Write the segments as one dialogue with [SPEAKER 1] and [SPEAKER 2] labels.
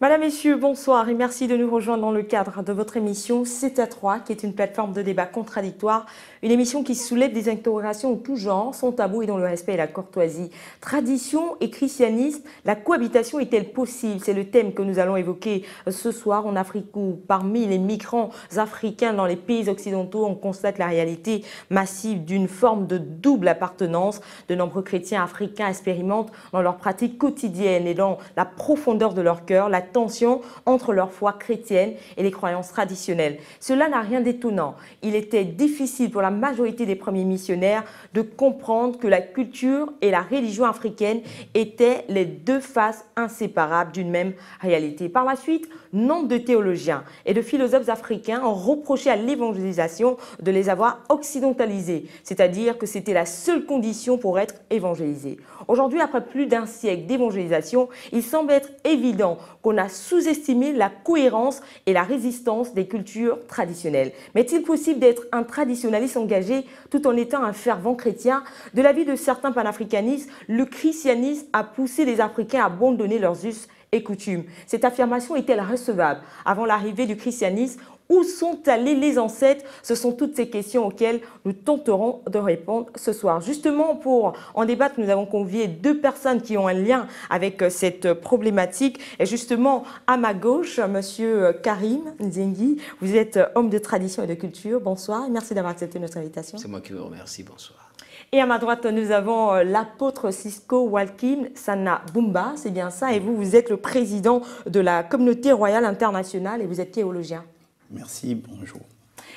[SPEAKER 1] Madame, Messieurs, bonsoir et merci de nous rejoindre dans le cadre de votre émission C'est à 3, qui est une plateforme de débat contradictoire, une émission qui soulève des interrogations en tout genre, sans tabou et dans le respect et la courtoisie. Tradition et christianisme, la cohabitation est-elle possible? C'est le thème que nous allons évoquer ce soir en Afrique où, parmi les migrants africains dans les pays occidentaux, on constate la réalité massive d'une forme de double appartenance. De nombreux chrétiens africains expérimentent dans leur pratique quotidienne et dans la profondeur de leur cœur la tension entre leur foi chrétienne et les croyances traditionnelles. Cela n'a rien d'étonnant. Il était difficile pour la majorité des premiers missionnaires de comprendre que la culture et la religion africaine étaient les deux faces inséparables d'une même réalité. Par la suite, nombre de théologiens et de philosophes africains ont reproché à l'évangélisation de les avoir occidentalisés, c'est-à-dire que c'était la seule condition pour être évangélisé. Aujourd'hui, après plus d'un siècle d'évangélisation, il semble être évident qu'on a sous-estimé la cohérence et la résistance des cultures traditionnelles. Mais est-il possible d'être un traditionnaliste engagé tout en étant un fervent chrétien? De l'avis de certains panafricanistes, le christianisme a poussé les Africains à abandonner leurs us et coutumes. Cette affirmation est-elle recevable? Avant l'arrivée du christianisme, où sont allés les ancêtres? Ce sont toutes ces questions auxquelles nous tenterons de répondre ce soir. Justement, pour en débattre, nous avons convié deux personnes qui ont un lien avec cette problématique. Et justement, à ma gauche, Monsieur Karim Nzengi, vous êtes homme de tradition et de culture. Bonsoir et merci d'avoir accepté notre invitation.
[SPEAKER 2] C'est moi qui vous remercie. Bonsoir.
[SPEAKER 1] Et à ma droite, nous avons l'apôtre Cisco Walkim Sana Bumba, c'est bien ça. Et vous, vous êtes le président de la communauté royale internationale et vous êtes théologien.
[SPEAKER 3] Merci, bonjour.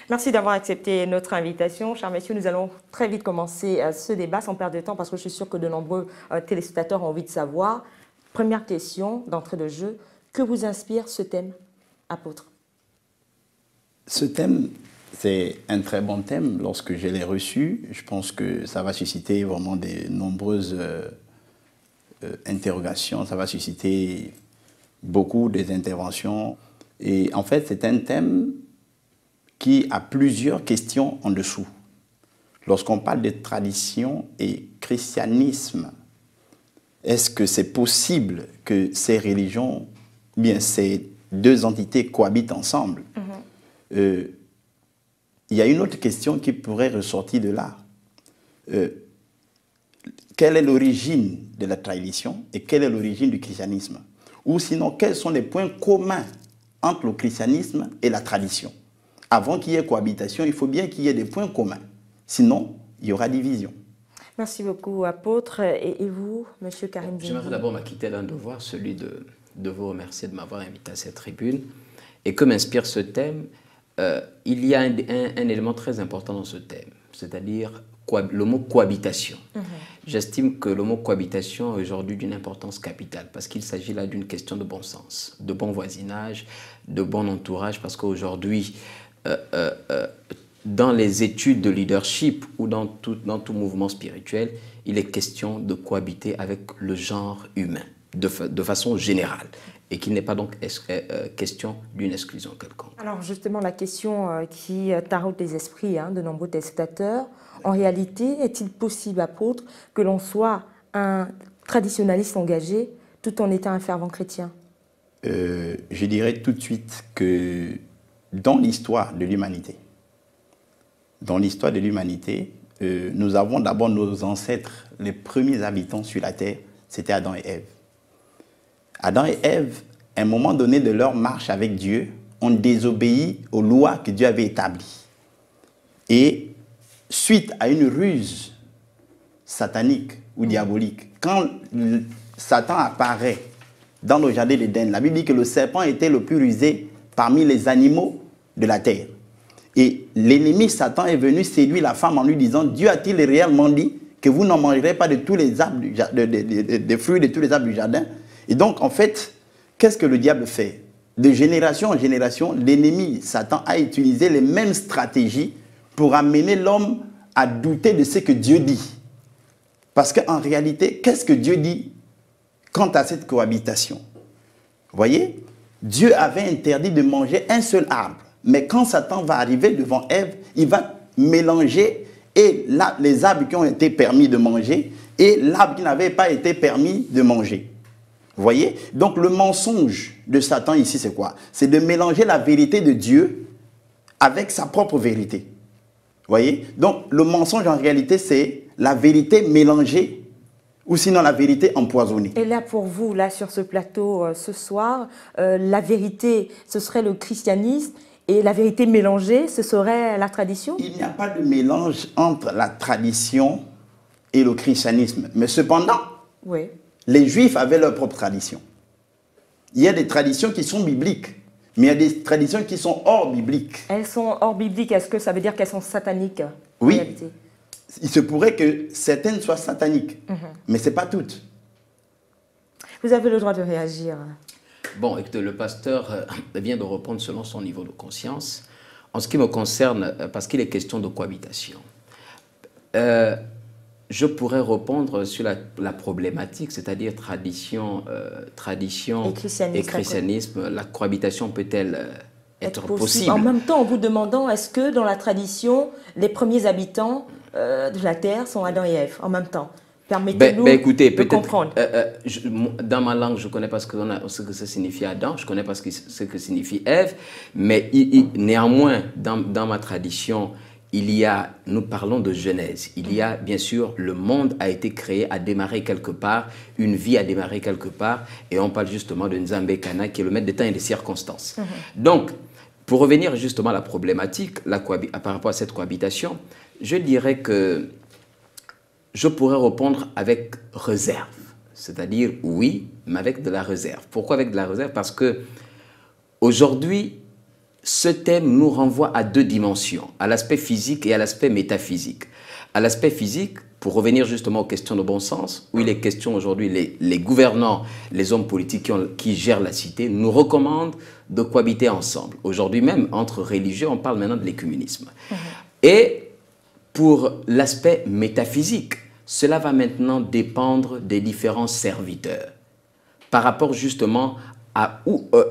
[SPEAKER 1] Merci d'avoir accepté notre invitation. Chers messieurs, nous allons très vite commencer ce débat sans perdre de temps parce que je suis sûre que de nombreux téléspectateurs ont envie de savoir. Première question d'entrée de jeu, que vous inspire ce thème, apôtre?
[SPEAKER 3] Ce thème, c'est un très bon thème. Lorsque je l'ai reçu, je pense que ça va susciter vraiment de nombreuses interrogations, ça va susciter beaucoup des interventions. Et en fait, c'est un thème qui a plusieurs questions en dessous. Lorsqu'on parle de tradition et christianisme, est-ce que c'est possible que ces religions, bien ces deux entités cohabitent ensemble? Il y a une autre question qui pourrait ressortir de là. Quelle est l'origine de la tradition et quelle est l'origine du christianisme? Ou sinon, quels sont les points communs entre le christianisme et la tradition? Avant qu'il y ait cohabitation, il faut bien qu'il y ait des points communs. Sinon, il y aura division.
[SPEAKER 1] Merci beaucoup, apôtre. Et vous, monsieur Karim?
[SPEAKER 2] J'aimerais d'abord m'acquitter d'un devoir, celui de vous remercier de m'avoir invité à cette tribune. Et que m'inspire ce thème? Il y a un élément très important dans ce thème, c'est-à-dire le mot cohabitation. J'estime que le mot cohabitation est aujourd'hui d'une importance capitale parce qu'il s'agit là d'une question de bon sens, de bon voisinage, de bon entourage, parce qu'aujourd'hui, dans les études de leadership ou dans tout mouvement spirituel, il est question de cohabiter avec le genre humain de façon générale et qu'il n'est pas donc question d'une exclusion quelconque.
[SPEAKER 1] Alors justement, la question qui taraude les esprits de nombreux téléspectateurs, en réalité, est-il possible, apôtre, que l'on soit un traditionnaliste engagé tout en étant un fervent chrétien?
[SPEAKER 3] Je dirais tout de suite que dans l'histoire de l'humanité, nous avons d'abord nos ancêtres, les premiers habitants sur la terre, c'était Adam et Ève. Adam et Ève, à un moment donné de leur marche avec Dieu, ont désobéi aux lois que Dieu avait établies. Et suite à une ruse satanique ou diabolique, quand Satan apparaît dans le jardin d'Éden, la Bible dit que le serpent était le plus rusé parmi les animaux de la terre. Et l'ennemi Satan est venu séduire la femme en lui disant, Dieu a-t-il réellement dit que vous n'en mangerez pas de tous les arbres des fruits de tous les arbres du jardin? Et donc, en fait, qu'est-ce que le diable fait? De génération en génération, l'ennemi Satan a utilisé les mêmes stratégies pour amener l'homme à douter de ce que Dieu dit. Parce qu'en réalité, qu'est-ce que Dieu dit quant à cette cohabitation? Vous voyez, Dieu avait interdit de manger un seul arbre. Mais quand Satan va arriver devant Ève, il va mélanger et les arbres qui ont été permis de manger et l'arbre qui n'avait pas été permis de manger. Vous voyez? Donc le mensonge de Satan ici, c'est quoi? C'est de mélanger la vérité de Dieu avec sa propre vérité. Vous voyez? Donc le mensonge en réalité, c'est la vérité mélangée ou sinon la vérité empoisonnée.
[SPEAKER 1] Et là pour vous, là sur ce plateau ce soir, la vérité, ce serait le christianisme et la vérité mélangée, ce serait la tradition?
[SPEAKER 3] Il n'y a pas de mélange entre la tradition et le christianisme. Mais cependant,
[SPEAKER 1] oui,
[SPEAKER 3] les Juifs avaient leur propre tradition. Il y a des traditions qui sont bibliques, mais il y a des traditions qui sont hors bibliques.
[SPEAKER 1] Elles sont hors bibliques, est-ce que ça veut dire qu'elles sont sataniques?
[SPEAKER 3] Oui, il se pourrait que certaines soient sataniques, mais ce n'est pas toutes.
[SPEAKER 1] Vous avez le droit de réagir.
[SPEAKER 2] Bon, écoutez, le pasteur vient de répondre selon son niveau de conscience. En ce qui me concerne, parce qu'il est question de cohabitation, je pourrais répondre sur la problématique, c'est-à-dire tradition et christianisme. La cohabitation peut-elle être possible?
[SPEAKER 1] En même temps, en vous demandant, est-ce que dans la tradition, les premiers habitants de la terre sont Adam et Ève, en même temps? Permettez-nous de comprendre.
[SPEAKER 2] Dans ma langue, je ne connais pas ce que ça signifie Adam, je ne connais pas ce que signifie Ève, mais néanmoins, dans ma tradition, nous parlons de Genèse. Il y a, bien sûr, le monde a été créé, a démarré quelque part, une vie a démarré quelque part, et on parle justement de Nzambe Kana, qui est le maître des temps et des circonstances. Donc, pour revenir justement à la problématique, par rapport à cette cohabitation, je dirais que je pourrais répondre avec réserve. C'est-à-dire, oui, mais avec de la réserve. Pourquoi avec de la réserve? Parce que aujourd'hui, ce thème nous renvoie à deux dimensions, à l'aspect physique et à l'aspect métaphysique. À l'aspect physique, pour revenir justement aux questions de bon sens, où il est question aujourd'hui, les gouvernants, les hommes politiques qui gèrent la cité, nous recommandent de cohabiter ensemble. Aujourd'hui même, entre religieux, on parle maintenant de l'écuménisme. Et pour l'aspect métaphysique, cela va maintenant dépendre des différents serviteurs par rapport justement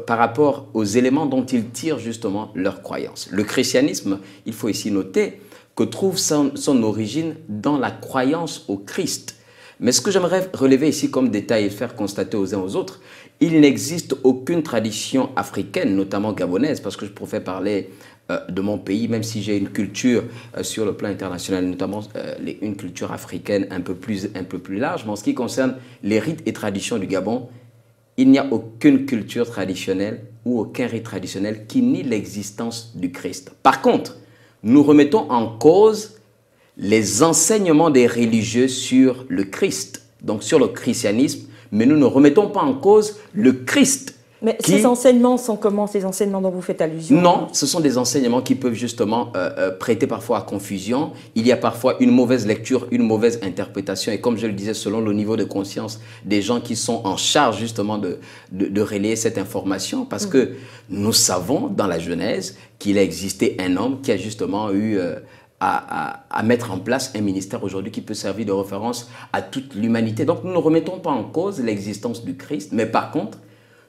[SPEAKER 2] par rapport aux éléments dont ils tirent justement leur croyance. Le christianisme, il faut ici noter, que trouve son origine dans la croyance au Christ. Mais ce que j'aimerais relever ici comme détail et faire constater aux uns aux autres, il n'existe aucune tradition africaine, notamment gabonaise, parce que je préfère parler de mon pays, même si j'ai une culture sur le plan international, notamment une culture africaine un peu plus large. Mais en ce qui concerne les rites et traditions du Gabon, il n'y a aucune culture traditionnelle ou aucun rite traditionnel qui nie l'existence du Christ. Par contre, nous remettons en cause les enseignements des religieux sur le Christ, donc sur le christianisme, mais nous ne remettons pas en cause le Christ.
[SPEAKER 1] Mais ces enseignements sont comment, ces enseignements dont vous faites allusion?
[SPEAKER 2] Non, ce sont des enseignements qui peuvent justement prêter parfois à confusion. Il y a parfois une mauvaise lecture, une mauvaise interprétation. Et comme je le disais, selon le niveau de conscience des gens qui sont en charge justement de relayer cette information. Parce que nous savons dans la Genèse qu'il a existé un homme qui a justement eu à mettre en place un ministère aujourd'hui qui peut servir de référence à toute l'humanité. Donc nous ne remettons pas en cause l'existence du Christ, mais par contre,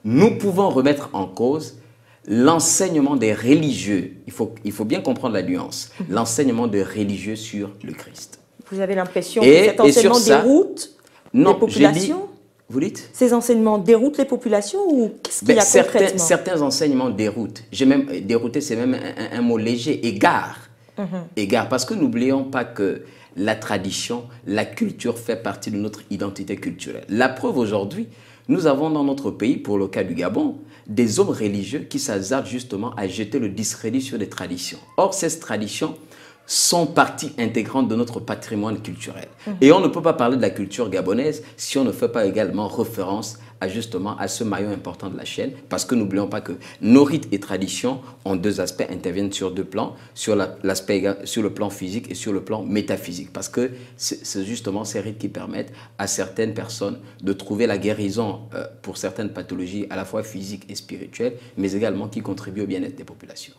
[SPEAKER 2] nous pouvons remettre en cause l'enseignement des religieux. Il faut bien comprendre la nuance. L'enseignement des religieux sur le Christ.
[SPEAKER 1] Vous avez l'impression que cet enseignement déroute les populations?
[SPEAKER 2] Vous dites?
[SPEAKER 1] Ces enseignements déroutent les populations ou qu'est-ce qu'il y a concrètement?
[SPEAKER 2] Certains enseignements déroutent. Dérouter, c'est même un mot léger. Égare. Égare. Parce que n'oublions pas que la tradition, la culture fait partie de notre identité culturelle. La preuve aujourd'hui, nous avons dans notre pays, pour le cas du Gabon, des hommes religieux qui s'hasardent justement à jeter le discrédit sur des traditions. Or, ces traditions sont partie intégrante de notre patrimoine culturel. Et on ne peut pas parler de la culture gabonaise si on ne fait pas également référence justement à ce maillon important de la chaîne, parce que n'oublions pas que nos rites et traditions ont deux aspects, interviennent sur deux plans, sur le plan physique et sur le plan métaphysique, parce que c'est justement ces rites qui permettent à certaines personnes de trouver la guérison pour certaines pathologies à la fois physiques et spirituelles, mais également qui contribuent au bien-être des populations.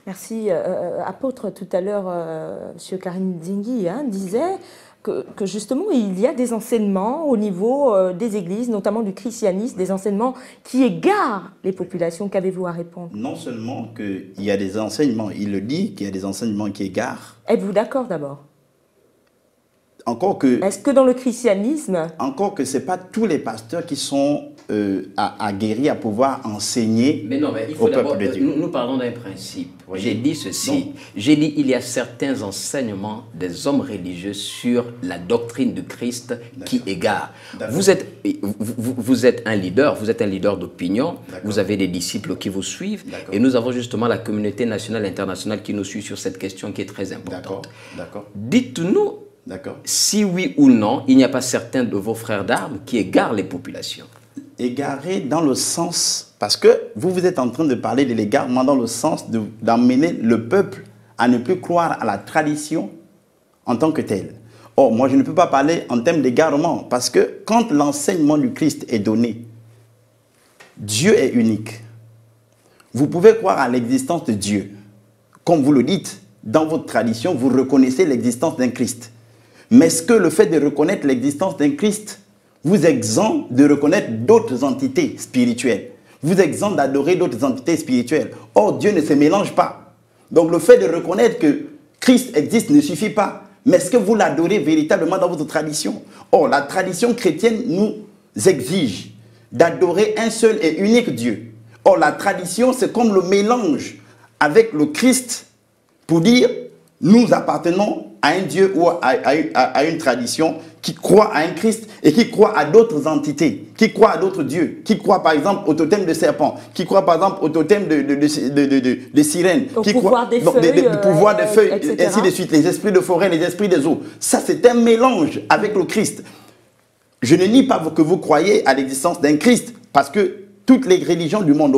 [SPEAKER 1] Merci. Apôtre, tout à l'heure, M. Karim Dingui disait que justement, il y a des enseignements au niveau des églises, notamment du christianisme, des enseignements qui égarent les populations. Qu'avez-vous à répondre?
[SPEAKER 3] Non seulement qu'il y a des enseignements, il le dit, qu'il y a des enseignements qui égarent.
[SPEAKER 1] Êtes-vous d'accord d'abord?
[SPEAKER 3] encore que...
[SPEAKER 1] Est-ce que dans le christianisme...
[SPEAKER 3] Encore que ce n'est pas tous les pasteurs qui sont aguerris à pouvoir enseigner
[SPEAKER 2] mais non, mais il faut
[SPEAKER 3] au peuple de
[SPEAKER 2] d'abord,
[SPEAKER 3] Dieu.
[SPEAKER 2] nous parlons d'un principe.
[SPEAKER 3] Oui.
[SPEAKER 2] J'ai dit ceci.
[SPEAKER 3] Donc,
[SPEAKER 2] J'ai dit il y a certains enseignements des hommes religieux sur la doctrine de Christ qui égarent. Vous êtes un leader, vous êtes un leader d'opinion, vous avez des disciples qui vous suivent et nous avons justement la communauté nationale et internationale qui nous suit sur cette question qui est très importante. Dites-nous si oui ou non, il n'y a pas certains de vos frères d'armes qui égarent les populations.
[SPEAKER 3] Égaré dans le sens, parce que vous êtes en train de parler de l'égarement dans le sens d'emmener le peuple à ne plus croire à la tradition en tant que telle. Or, moi, je ne peux pas parler en termes d'égarement, parce que quand l'enseignement du Christ est donné, Dieu est unique. Vous pouvez croire à l'existence de Dieu. Comme vous le dites, dans votre tradition, vous reconnaissez l'existence d'un Christ. Mais est-ce que le fait de reconnaître l'existence d'un Christ vous exempt de reconnaître d'autres entités spirituelles, vous exempt d'adorer d'autres entités spirituelles? Or, Dieu ne se mélange pas. Donc, le fait de reconnaître que Christ existe ne suffit pas. Mais est-ce que vous l'adorez véritablement dans votre tradition? Or, la tradition chrétienne nous exige d'adorer un seul et unique Dieu. Or, la tradition, c'est comme le mélange avec le Christ pour dire nous appartenons à un Dieu ou à une tradition qui croit à un Christ et qui croit à d'autres entités, qui croit à d'autres dieux, qui croit par exemple au totem de serpent, qui croit par exemple au totem de sirène,
[SPEAKER 1] au
[SPEAKER 3] qui
[SPEAKER 1] pouvoir des feuilles, etc.
[SPEAKER 3] ainsi de suite, les esprits de forêt, les esprits des eaux. Ça, c'est un mélange avec le Christ. Je ne nie pas que vous croyez à l'existence d'un Christ, parce que toutes les religions du monde,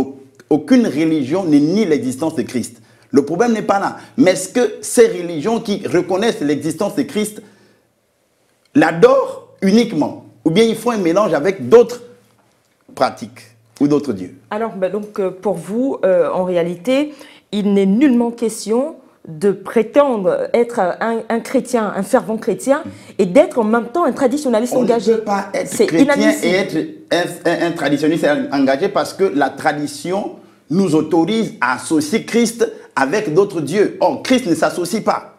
[SPEAKER 3] aucune religion ne nie l'existence de Christ. Le problème n'est pas là. Mais est-ce que ces religions qui reconnaissent l'existence de Christ l'adorent uniquement? Ou bien ils font un mélange avec d'autres pratiques ou d'autres dieux?
[SPEAKER 1] Alors, donc, pour vous, en réalité, il n'est nullement question de prétendre être un chrétien, un fervent chrétien, et d'être en même temps un traditionnaliste engagé.
[SPEAKER 3] On ne peut pas être chrétien et être un traditionnaliste engagé, parce que la tradition nous autorise à associer Christ avec d'autres dieux. Or, Christ ne s'associe pas.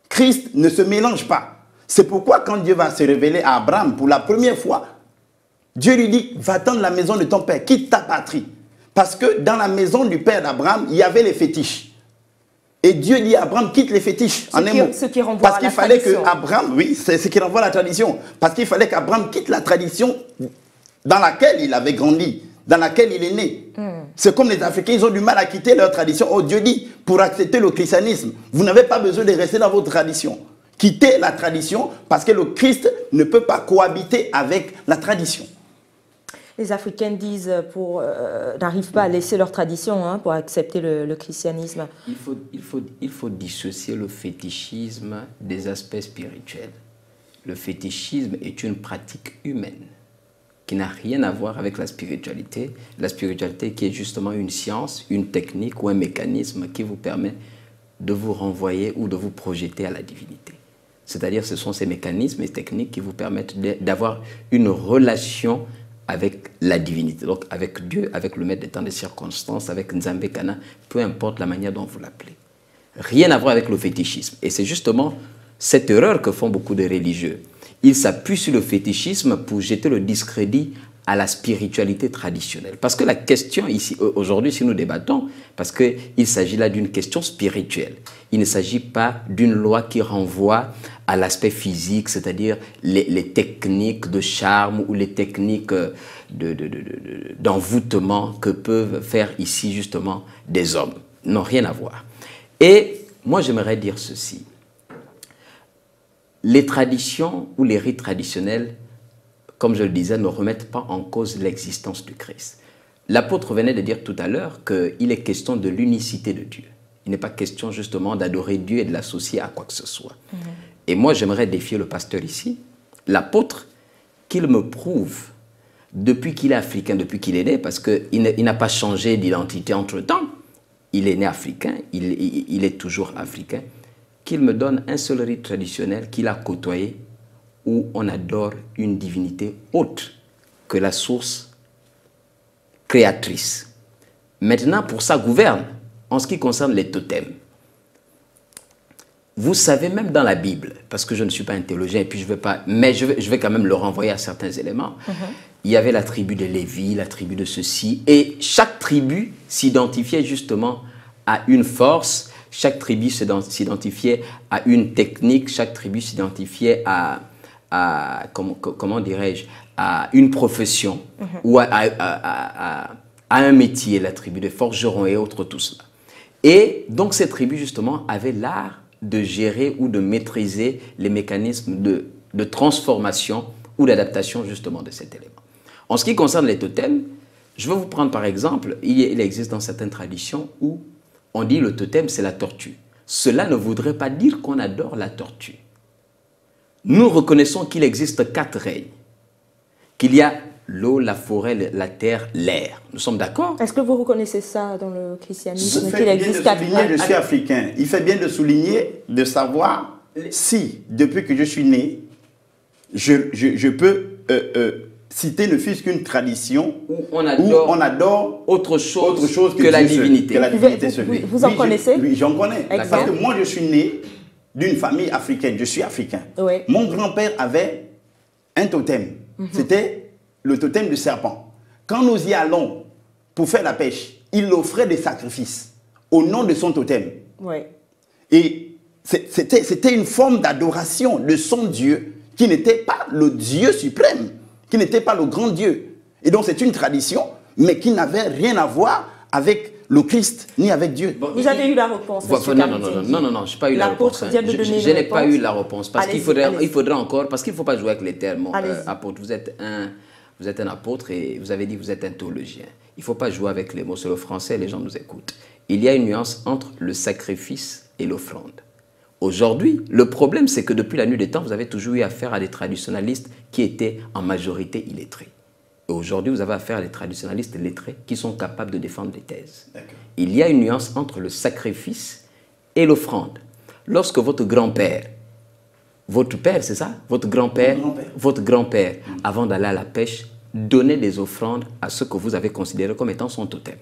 [SPEAKER 3] Christ ne se mélange pas. C'est pourquoi quand Dieu va se révéler à Abraham pour la première fois, Dieu lui dit, va-t'en de la maison de ton père, quitte ta patrie. Parce que dans la maison du père d'Abraham, il y avait les fétiches. Et Dieu dit à Abraham, quitte les fétiches, en un mot.
[SPEAKER 1] Ce qui renvoie
[SPEAKER 3] parce
[SPEAKER 1] à la
[SPEAKER 3] qu'il fallait
[SPEAKER 1] tradition.
[SPEAKER 3] que Abraham, oui, c'est ce qui renvoie à la tradition. Parce qu'il fallait qu'Abraham quitte la tradition dans laquelle il avait grandi, dans laquelle il est né. C'est comme les Africains, ils ont du mal à quitter leur tradition. Oh, Dieu dit, pour accepter le christianisme, vous n'avez pas besoin de rester dans votre tradition. Quittez la tradition, parce que le Christ ne peut pas cohabiter avec la tradition.
[SPEAKER 1] Les Africains disent n'arrivent pas à laisser leur tradition pour accepter le christianisme.
[SPEAKER 2] Il faut dissocier le fétichisme des aspects spirituels. Le fétichisme est une pratique humaine qui n'a rien à voir avec la spiritualité. La spiritualité qui est justement une science, une technique ou un mécanisme qui vous permet de vous renvoyer ou de vous projeter à la divinité. C'est-à-dire ce sont ces mécanismes et techniques qui vous permettent d'avoir une relation avec la divinité, donc avec Dieu, avec le maître des temps des circonstances, avec Nzambe Kana, peu importe la manière dont vous l'appelez. Rien à voir avec le fétichisme. Et c'est justement cette erreur que font beaucoup de religieux. Ils s'appuient sur le fétichisme pour jeter le discrédit à la spiritualité traditionnelle. Parce que la question ici, aujourd'hui, si nous débattons, parce qu'il s'agit là d'une question spirituelle. Il ne s'agit pas d'une loi qui renvoie à l'aspect physique, c'est-à-dire les techniques de charme ou les techniques d'envoûtement que peuvent faire ici justement des hommes. Non, rien à voir. Et moi, j'aimerais dire ceci. Les traditions ou les rites traditionnels, comme je le disais, ne remettent pas en cause l'existence du Christ. L'apôtre venait de dire tout à l'heure qu'il est question de l'unicité de Dieu. Il n'est pas question justement d'adorer Dieu et de l'associer à quoi que ce soit. Et moi, j'aimerais défier le pasteur ici, l'apôtre, qu'il me prouve, depuis qu'il est africain, depuis qu'il est né, parce qu'il n'a pas changé d'identité entre-temps, il est né africain, il est toujours africain, qu'il me donne un seul rite traditionnel qu'il a côtoyé où on adore une divinité autre que la source créatrice. Maintenant, pour ça gouverne, en ce qui concerne les totems. vous savez, même dans la Bible, parce que je ne suis pas un théologien, et puis je veux pas, mais je vais quand même le renvoyer à certains éléments. Il y avait la tribu de Lévi, la tribu de ceci, et chaque tribu s'identifiait justement à une force, chaque tribu s'identifiait à une technique, chaque tribu s'identifiait à comment dirais-je, à une profession ou à un métier, la tribu de forgerons et autres, tout cela. Et donc ces tribus justement avaient l'art de gérer ou de maîtriser les mécanismes de transformation ou d'adaptation justement de cet élément. En ce qui concerne les totems, je vais vous prendre par exemple, il existe dans certaines traditions où on dit le totem c'est la tortue. Cela ne voudrait pas dire qu'on adore la tortue. Nous reconnaissons qu'il existe 4 règnes, qu'il y a l'eau, la forêt, la terre, l'air. Nous sommes d'accord?
[SPEAKER 1] Est-ce que vous reconnaissez ça dans le christianisme?
[SPEAKER 3] Il fait bien de souligner, je suis africain. Il fait bien de souligner, de savoir si, depuis que je suis né, je peux citer ne fût-ce qu'une tradition où on adore autre chose que la divinité.
[SPEAKER 1] Vous en connaissez?
[SPEAKER 3] Oui, j'en connais. Parce que moi, je suis né d'une famille africaine. Je suis africain.
[SPEAKER 1] Oui.
[SPEAKER 3] Mon grand-père avait un totem. C'était le totem du serpent. Quand nous y allons pour faire la pêche, il offrait des sacrifices au nom de son totem.
[SPEAKER 1] Oui.
[SPEAKER 3] Et c'était une forme d'adoration de son Dieu qui n'était pas le Dieu suprême, qui n'était pas le grand Dieu. Et donc c'est une tradition, mais qui n'avait rien à voir avec le Christ, ni avec Dieu.
[SPEAKER 1] Bon, vous avez eu la réponse.
[SPEAKER 2] Non, je n'ai pas eu la réponse. Je n'ai pas eu la réponse. Parce qu'il faudrait encore, parce qu'il ne faut pas jouer avec les termes. Apôtre, vous êtes un apôtre et vous avez dit que vous êtes un théologien. Il ne faut pas jouer avec les mots. C'est le français, les gens nous écoutent. Il y a une nuance entre le sacrifice et l'offrande. Aujourd'hui, le problème, c'est que depuis la nuit des temps, vous avez toujours eu affaire à des traditionalistes qui étaient en majorité illettrés. Et aujourd'hui, vous avez affaire à des traditionalistes lettrés qui sont capables de défendre des thèses. Il y a une nuance entre le sacrifice et l'offrande. Lorsque votre grand-père, votre père, c'est ça? Votre grand-père, avant d'aller à la pêche, donnait des offrandes à ce que vous avez considéré comme étant son totem.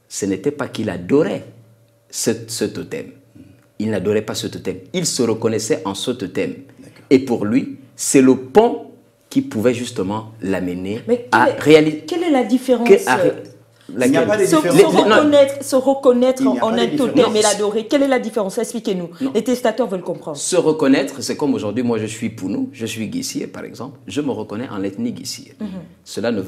[SPEAKER 2] Ce n'était pas qu'il adorait ce totem. Il n'adorait pas ce totem. Il se reconnaissait en ce totem. Et pour lui, c'est le pont qui pouvait justement l'amener à réaliser.
[SPEAKER 1] Quelle est la différence?
[SPEAKER 3] Il n'y a pas de différence.
[SPEAKER 1] Se reconnaître en un totem et l'adorer. Quelle est la différence? Expliquez-nous. Les testateurs veulent comprendre.
[SPEAKER 2] Se reconnaître, c'est comme aujourd'hui, moi je suis Pounou, je suis Guissir par exemple. Je me reconnais en l'ethnie Guissir. Cela ne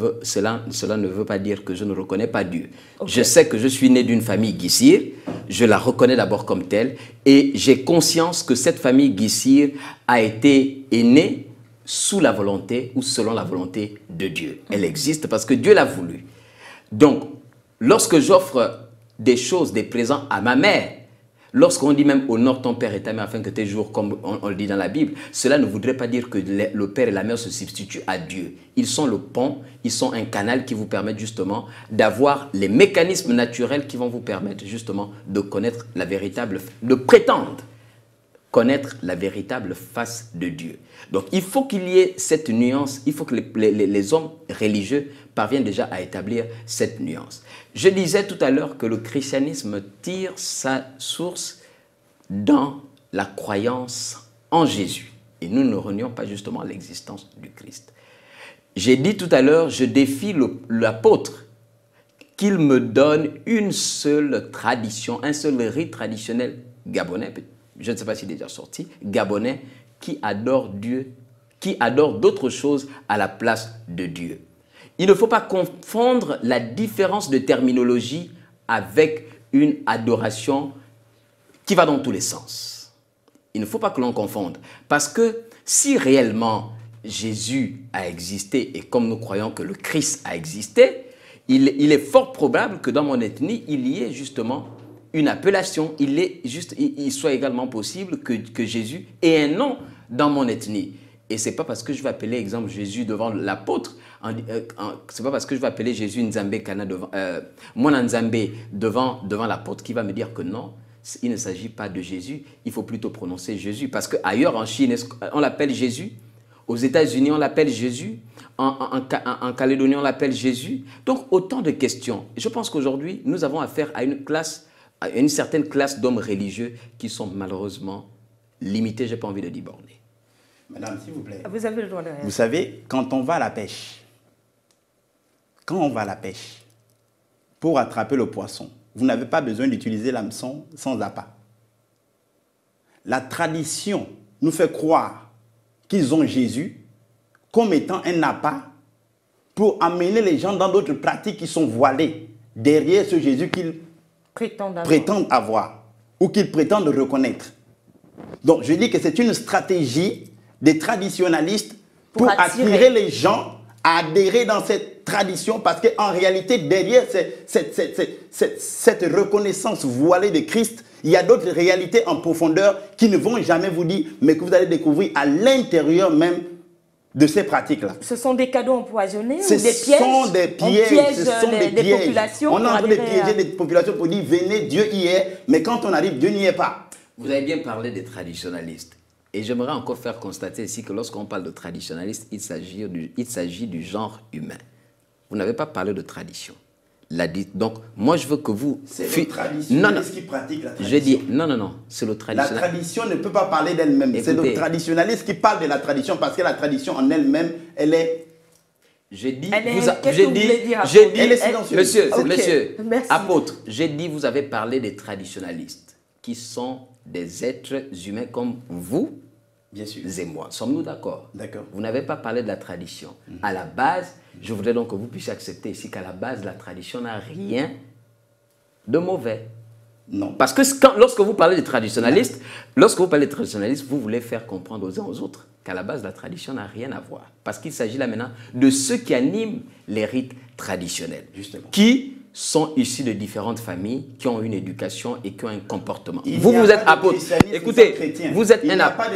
[SPEAKER 2] veut pas dire que je ne reconnais pas Dieu. Je sais que je suis né d'une famille Guissir. Je la reconnais d'abord comme telle. Et j'ai conscience que cette famille Guissir est née sous la volonté ou selon la volonté de Dieu. Elle existe parce que Dieu l'a voulu. Donc, lorsque j'offre des choses, des présents à ma mère, lorsqu'on dit même honore ton père et ta mère afin que tes jours, comme on le dit dans la Bible, cela ne voudrait pas dire que le père et la mère se substituent à Dieu. Ils sont le pont, ils sont un canal qui vous permettent justement d'avoir les mécanismes naturels qui vont vous permettre justement de connaître la véritable, de prétendre connaître la véritable face de Dieu. Donc, il faut qu'il y ait cette nuance, il faut que les hommes religieux parviennent déjà à établir cette nuance. Je disais tout à l'heure que le christianisme tire sa source dans la croyance en Jésus. Et nous ne renions pas justement l'existence du Christ. J'ai dit tout à l'heure, je défie l'apôtre qu'il me donne une seule tradition, un seul rite traditionnel gabonais, je ne sais pas s'il est déjà sorti, gabonais, qui adore Dieu, qui adore d'autres choses à la place de Dieu. Il ne faut pas confondre la différence de terminologie avec une adoration qui va dans tous les sens. Il ne faut pas que l'on confonde. Parce que si réellement Jésus a existé et comme nous croyons que le Christ a existé, il est fort probable que dans mon ethnie, il y ait justement une appellation. Il soit également possible que Jésus ait un nom dans mon ethnie. Et ce n'est pas parce que je vais appeler, exemple, Jésus devant l'apôtre, ce n'est pas parce que je vais appeler Jésus Nzambé Kana devant, mon Nzambé devant l'apôtre qui va me dire que non, il ne s'agit pas de Jésus, il faut plutôt prononcer Jésus. Parce qu'ailleurs en Chine, on l'appelle Jésus, aux États-Unis, on l'appelle Jésus, en Calédonie, on l'appelle Jésus. Donc, autant de questions. Je pense qu'aujourd'hui, nous avons affaire à une classe à une certaine classe d'hommes religieux qui sont malheureusement limités, je n'ai pas envie de dire bornés.
[SPEAKER 3] Madame, s'il vous plaît.
[SPEAKER 1] Vous avez le droit de réagir.
[SPEAKER 3] Vous savez, quand on va à la pêche, pour attraper le poisson, vous n'avez pas besoin d'utiliser l'hameçon sans appât. La tradition nous fait croire qu'ils ont Jésus comme étant un appât pour amener les gens dans d'autres pratiques qui sont voilées derrière ce Jésus qu'ils prétendent avoir ou qu'ils prétendent reconnaître. Donc je dis que c'est une stratégie des traditionalistes pour attirer les gens à adhérer dans cette tradition, parce qu'en réalité, derrière cette reconnaissance voilée de Christ, il y a d'autres réalités en profondeur qui ne vont jamais vous dire, mais que vous allez découvrir à l'intérieur même de ces pratiques-là.
[SPEAKER 1] Ce sont des cadeaux empoisonnés ou des pièges?
[SPEAKER 3] Ce sont des pièges. Ce sont des pièges.
[SPEAKER 1] Populations.
[SPEAKER 3] On est en train de piéger des populations pour dire, venez, Dieu y est, mais quand on arrive, Dieu n'y est pas.
[SPEAKER 2] Vous avez bien parlé des traditionalistes. Et j'aimerais encore faire constater ici que lorsqu'on parle de traditionalistes, il s'agit du genre humain. Vous n'avez pas parlé de tradition. Donc, moi, je veux que vous...
[SPEAKER 3] C'est le traditionnaliste qui pratique la tradition.
[SPEAKER 2] Je dis, non, c'est le traditionnaliste.
[SPEAKER 3] La tradition ne peut pas parler d'elle-même. C'est le traditionnaliste qui parle de la tradition, parce que la tradition en elle-même, elle est...
[SPEAKER 2] J'ai dit,
[SPEAKER 3] elle est silencieuse.
[SPEAKER 2] Monsieur, apôtre, j'ai dit, vous avez parlé des traditionalistes, qui sont des êtres humains comme vous.
[SPEAKER 3] Bien sûr.
[SPEAKER 2] Et moi. Sommes-nous d'accord?
[SPEAKER 3] D'accord.
[SPEAKER 2] Vous n'avez pas parlé de la tradition. À la base, je voudrais donc que vous puissiez accepter ici qu'à la base, la tradition n'a rien de mauvais.
[SPEAKER 3] Non.
[SPEAKER 2] Parce que lorsque vous parlez des traditionalistes, vous voulez faire comprendre aux uns aux autres qu'à la base, la tradition n'a rien à voir. Parce qu'il s'agit là maintenant de ceux qui animent les rites traditionnels.
[SPEAKER 3] Justement.
[SPEAKER 2] Qui sont issus de différentes familles, qui ont une éducation et qui ont un comportement. Vous êtes apôtre. Écoutez, vous êtes un apôtre.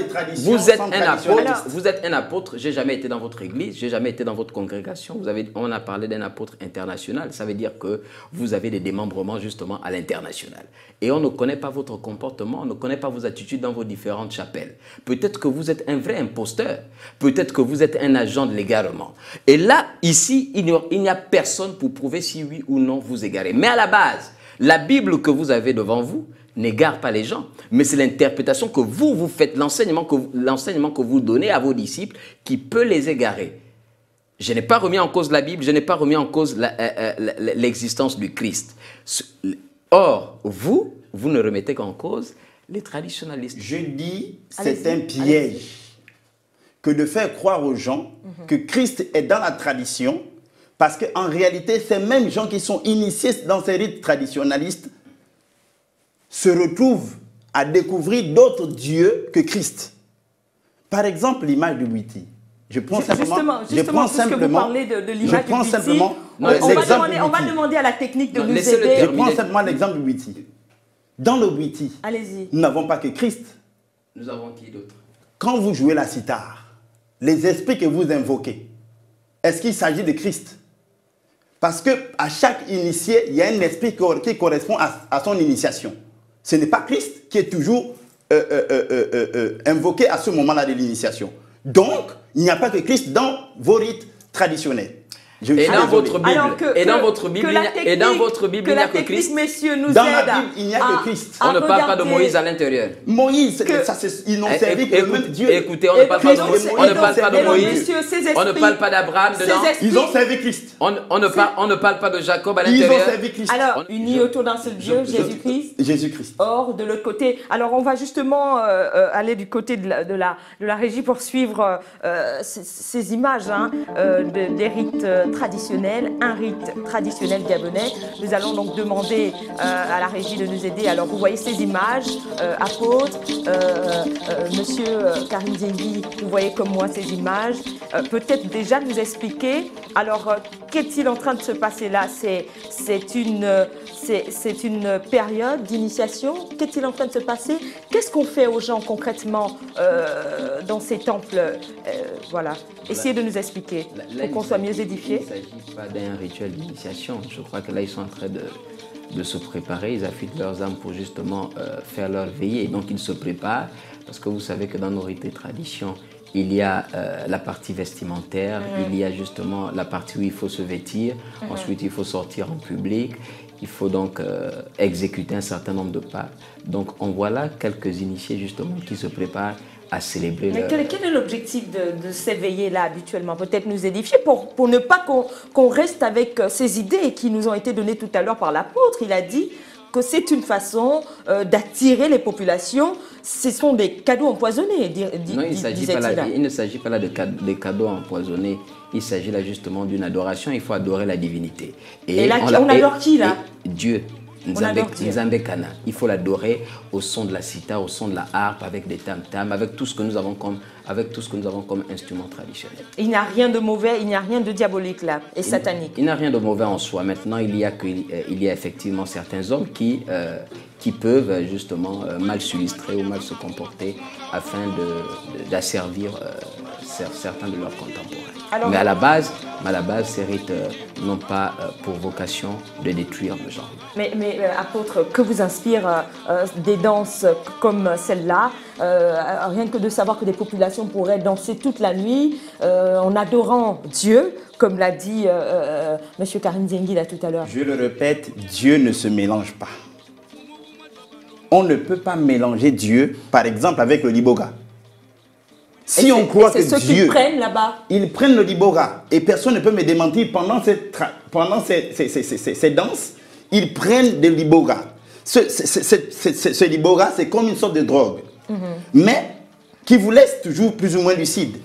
[SPEAKER 2] Vous êtes un apôtre. J'ai jamais été dans votre église, j'ai jamais été dans votre congrégation. On a parlé d'un apôtre international. Ça veut dire que vous avez des démembrements justement à l'international. Et on ne connaît pas votre comportement, on ne connaît pas vos attitudes dans vos différentes chapelles. Peut-être que vous êtes un vrai imposteur. Peut-être que vous êtes un agent de l'égarement. Et là, ici, il n'y a personne pour prouver si oui ou non vous égarez. Mais à la base, la Bible que vous avez devant vous n'égare pas les gens, mais c'est l'interprétation que vous faites, l'enseignement que vous donnez à vos disciples qui peut les égarer. Je n'ai pas remis en cause la Bible, je n'ai pas remis en cause l'existence du Christ. Or, vous ne remettez qu'en cause les traditionalistes.
[SPEAKER 3] Je dis, c'est un piège que de faire croire aux gens que Christ est dans la tradition. Parce qu'en réalité, ces mêmes gens qui sont initiés dans ces rites traditionnalistes se retrouvent à découvrir d'autres dieux que Christ. Par exemple, l'image de Witi. Je prends simplement
[SPEAKER 1] on va demander à la technique de nous aider.
[SPEAKER 3] Je prends simplement l'exemple de Witi. Dans le Witi, nous n'avons pas que Christ.
[SPEAKER 2] Nous avons qui d'autre?
[SPEAKER 3] Quand vous jouez la sitar, les esprits que vous invoquez, est-ce qu'il s'agit de Christ? Parce qu'à chaque initié, il y a un esprit qui correspond à son initiation. Ce n'est pas Christ qui est toujours invoqué à ce moment-là de l'initiation. Donc, il n'y a pas que Christ dans vos rites traditionnels.
[SPEAKER 2] Et dans votre Bible, il n'y a que Christ.
[SPEAKER 1] Messieurs, nous
[SPEAKER 3] dans la Bible, il n'y a que Christ.
[SPEAKER 2] On ne parle pas de Moïse à l'intérieur.
[SPEAKER 3] Moïse, ils n'ont servi que le même Dieu.
[SPEAKER 2] Écoutez, on ne parle pas de Moïse. On ne parle pas d'Abraham dedans.
[SPEAKER 3] Ils ont servi Christ.
[SPEAKER 2] On ne parle pas de Jacob à l'intérieur.
[SPEAKER 3] Ils ont servi Christ.
[SPEAKER 1] Alors, unis autour d'un seul Dieu, Jésus-Christ.
[SPEAKER 3] Jésus-Christ.
[SPEAKER 1] Or, de l'autre côté, alors on va justement aller du côté de la régie pour suivre ces images des rites traditionnel, un rite traditionnel gabonais. Nous allons donc demander à la régie de nous aider. Alors vous voyez ces images, apôtre, monsieur Karim Zengi, vous voyez comme moi ces images. Peut-être déjà nous expliquer, alors qu'est-il en train de se passer là? C'est une période d'initiation. Qu'est-il en train de se passer? Qu'est-ce qu'on fait aux gens concrètement dans ces temples? Voilà, essayez de nous expliquer pour qu'on soit mieux édifiés.
[SPEAKER 2] Il ne s'agit pas d'un rituel d'initiation. Je crois que là, ils sont en train de se préparer. Ils affûtent leurs âmes pour justement faire leur veillée. Donc, ils se préparent parce que vous savez que dans nos rites et traditions, il y a la partie vestimentaire, il y a justement la partie où il faut se vêtir, ensuite il faut sortir en public, il faut donc exécuter un certain nombre de pas. Donc on voit là quelques initiés justement qui se préparent à célébrer.
[SPEAKER 1] Mais quel est l'objectif de s'éveiller là habituellement? Peut-être nous édifier pour ne pas qu'on reste avec ces idées qui nous ont été données tout à l'heure par l'apôtre. Il a dit que c'est une façon d'attirer les populations. Ce sont des cadeaux empoisonnés,
[SPEAKER 2] non, il ne s'agit pas là des cadeaux empoisonnés. Il s'agit là justement d'une adoration. Il faut adorer la divinité.
[SPEAKER 1] Et là, on adore qui là?
[SPEAKER 2] Dieu. Nzambe Kana. Il faut l'adorer au son de la sitar, au son de la harpe, avec des tam-tams, avec tout ce que nous avons comme instrument traditionnel.
[SPEAKER 1] Il n'y a rien de mauvais, il n'y a rien de diabolique là, et satanique.
[SPEAKER 2] Il n'y a rien de mauvais en soi. Maintenant, il y a effectivement certains hommes qui peuvent justement mal s'illustrer ou mal se comporter afin d'asservir certains de leurs contemporains. Alors, mais à la base, ces rites n'ont pas pour vocation de détruire le genre.
[SPEAKER 1] Mais apôtre, que vous inspire des danses comme celle-là, rien que de savoir que des populations pourraient danser toute la nuit en adorant Dieu, comme l'a dit M. Karim Zengi là tout à l'heure.
[SPEAKER 3] Je le répète, Dieu ne se mélange pas. On ne peut pas mélanger Dieu, par exemple, avec le liboga. Si on croit que Dieu...
[SPEAKER 1] C'est ceux qui prennent là-bas.
[SPEAKER 3] Ils prennent le liboga. Et personne ne peut me démentir, pendant ces danses, ils prennent des liboga. Ce liboga, c'est comme une sorte de drogue. Mais qui vous laisse toujours plus ou moins lucide.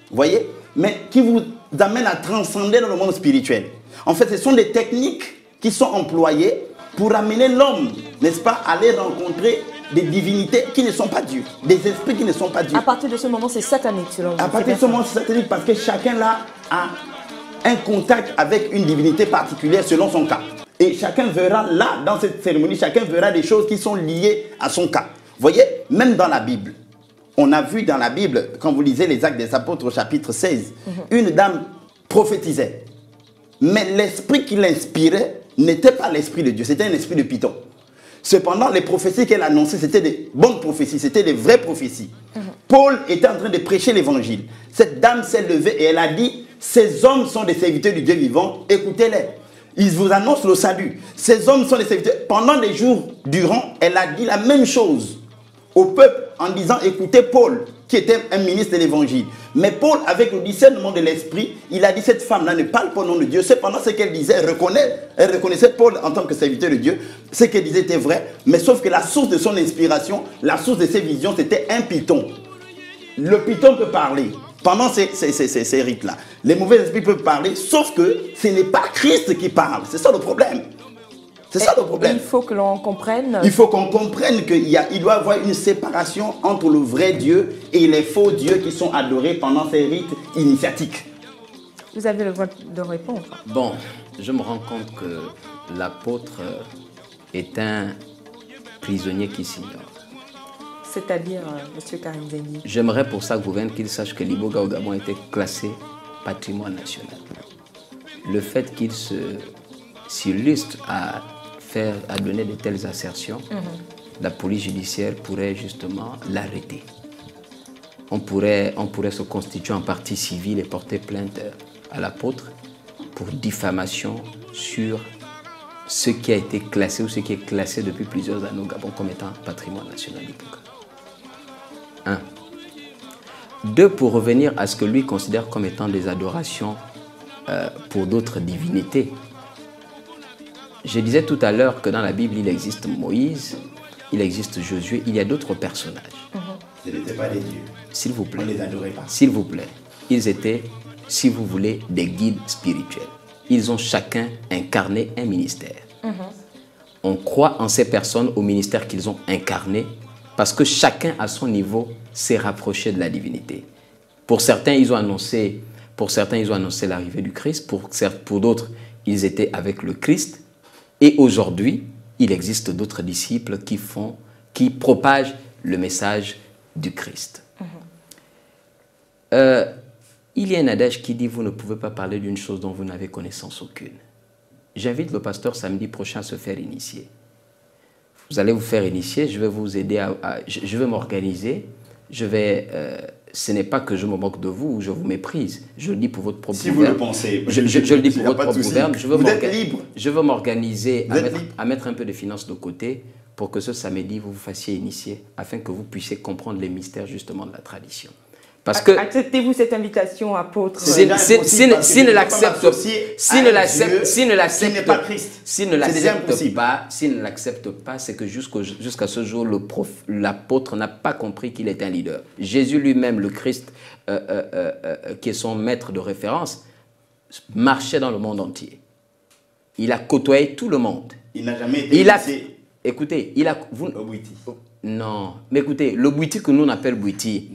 [SPEAKER 3] Vous voyez? Mais qui vous amène à transcender dans le monde spirituel. En fait, ce sont des techniques qui sont employées pour amener l'homme, n'est-ce pas, à aller rencontrer des divinités qui ne sont pas Dieu, des esprits qui ne sont pas Dieu.
[SPEAKER 1] À partir de ce moment, c'est satanique selon vous.
[SPEAKER 3] À partir de ce moment, c'est satanique parce que chacun là a un contact avec une divinité particulière selon son cas. Et chacun verra là, dans cette cérémonie, chacun verra des choses qui sont liées à son cas. Vous voyez, même dans la Bible, on a vu dans la Bible, quand vous lisez les Actes des Apôtres au chapitre 16, une dame prophétisait. Mais l'esprit qui l'inspirait n'était pas l'esprit de Dieu, c'était un esprit de Python. Cependant, les prophéties qu'elle annonçait, c'était des bonnes prophéties, c'était des vraies prophéties. Paul était en train de prêcher l'évangile. Cette dame s'est levée et elle a dit, ces hommes sont des serviteurs du Dieu vivant, écoutez-les. Ils vous annoncent le salut. Ces hommes sont des serviteurs. Pendant des jours durant, elle a dit la même chose au peuple en disant, écoutez Paul, qui était un ministre de l'évangile. Mais Paul, avec le discernement de l'esprit, il a dit, cette femme-là ne parle pas au nom de Dieu. Cependant, ce qu'elle disait, elle reconnaissait Paul en tant que serviteur de Dieu. Ce qu'elle disait était vrai, mais sauf que la source de son inspiration, la source de ses visions, c'était un python. Le python peut parler pendant ces rites-là. Les mauvais esprits peuvent parler, sauf que ce n'est pas Christ qui parle. C'est ça le problème. C'est ça le problème.
[SPEAKER 1] Il faut que l'on comprenne.
[SPEAKER 3] Il faut qu'on comprenne qu'il doit y avoir une séparation entre le vrai Dieu et les faux dieux qui sont adorés pendant ces rites initiatiques.
[SPEAKER 1] Vous avez le droit de répondre.
[SPEAKER 2] Bon, je me rends compte que l'apôtre est un prisonnier qui s'ignore.
[SPEAKER 1] C'est-à-dire, M. Karim Zengi.
[SPEAKER 2] J'aimerais pour ça, gouverne, qu'il sache que l'Iboga au Gabon a été classé patrimoine national. Le fait qu'il s'illustre à donner de telles assertions, la police judiciaire pourrait justement l'arrêter. On pourrait se constituer en partie civile et porter plainte à l'apôtre pour diffamation sur ce qui a été classé ou ce qui est classé depuis plusieurs années au Gabon comme étant patrimoine national d'Iboga. 1. 2. Pour revenir à ce que lui considère comme étant des adorations pour d'autres divinités. Je disais tout à l'heure que dans la Bible, il existe Moïse, il existe Josué, il y a d'autres personnages.
[SPEAKER 3] Ce n'étaient pas des dieux.
[SPEAKER 2] S'il vous plaît.
[SPEAKER 3] On ne les adorait pas.
[SPEAKER 2] S'il vous plaît. Ils étaient, si vous voulez, des guides spirituels. Ils ont chacun incarné un ministère. On croit en ces personnes, au ministère qu'ils ont incarné, parce que chacun, à son niveau, s'est rapproché de la divinité. Pour certains, ils ont annoncé l'arrivée du Christ. Pour d'autres, ils étaient avec le Christ. Et aujourd'hui, il existe d'autres disciples qui propagent le message du Christ. Il y a un adage qui dit « Vous ne pouvez pas parler d'une chose dont vous n'avez connaissance aucune ». J'invite le pasteur samedi prochain à se faire initier. Vous allez vous faire initier, je vais vous aider je vais m'organiser, je vais ce n'est pas que je me moque de vous ou je vous méprise. Je le dis pour votre propre
[SPEAKER 3] Si vous le pensez.
[SPEAKER 2] Je le dis pour votre propre gouverne.
[SPEAKER 3] Vous êtes libre.
[SPEAKER 2] Je veux m'organiser à mettre un peu de finances de côté pour que ce samedi, vous vous fassiez initier afin que vous puissiez comprendre les mystères justement de la tradition. Parce que
[SPEAKER 1] acceptez-vous cette invitation, apôtre?
[SPEAKER 2] S'il ne l'accepte pas, c'est que jusqu'à ce jour, l'apôtre n'a pas compris qu'il est un leader. Jésus lui-même, le Christ, qui est son maître de référence, marchait dans le monde entier. Il a côtoyé tout le monde.
[SPEAKER 3] Il n'a jamais été
[SPEAKER 2] écoutez, non, mais écoutez, le Bouiti que nous on appelle Bouiti,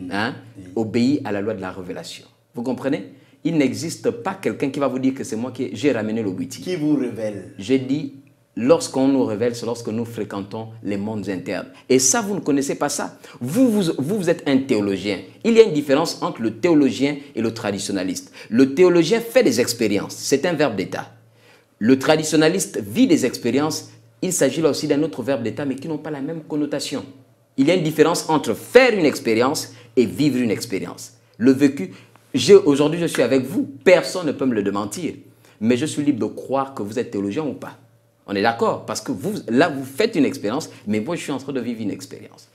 [SPEAKER 2] obéit à la loi de la révélation. Vous comprenez? Il n'existe pas quelqu'un qui va vous dire que c'est moi j'ai ramené le Bouiti.
[SPEAKER 3] Qui vous révèle?
[SPEAKER 2] J'ai dit, lorsqu'on nous révèle, c'est lorsque nous fréquentons les mondes internes. Et ça, vous ne connaissez pas ça. Vous êtes un théologien. Il y a une différence entre le théologien et le traditionnaliste. Le théologien fait des expériences. C'est un verbe d'état. Le traditionnaliste vit des expériences. Il s'agit là aussi d'un autre verbe d'état, mais qui n'ont pas la même connotation. Il y a une différence entre faire une expérience et vivre une expérience. Le vécu, aujourd'hui je suis avec vous, personne ne peut me le démentir, mais je suis libre de croire que vous êtes théologien ou pas. On est d'accord? Parce que vous faites une expérience, mais moi je suis en train de vivre une expérience.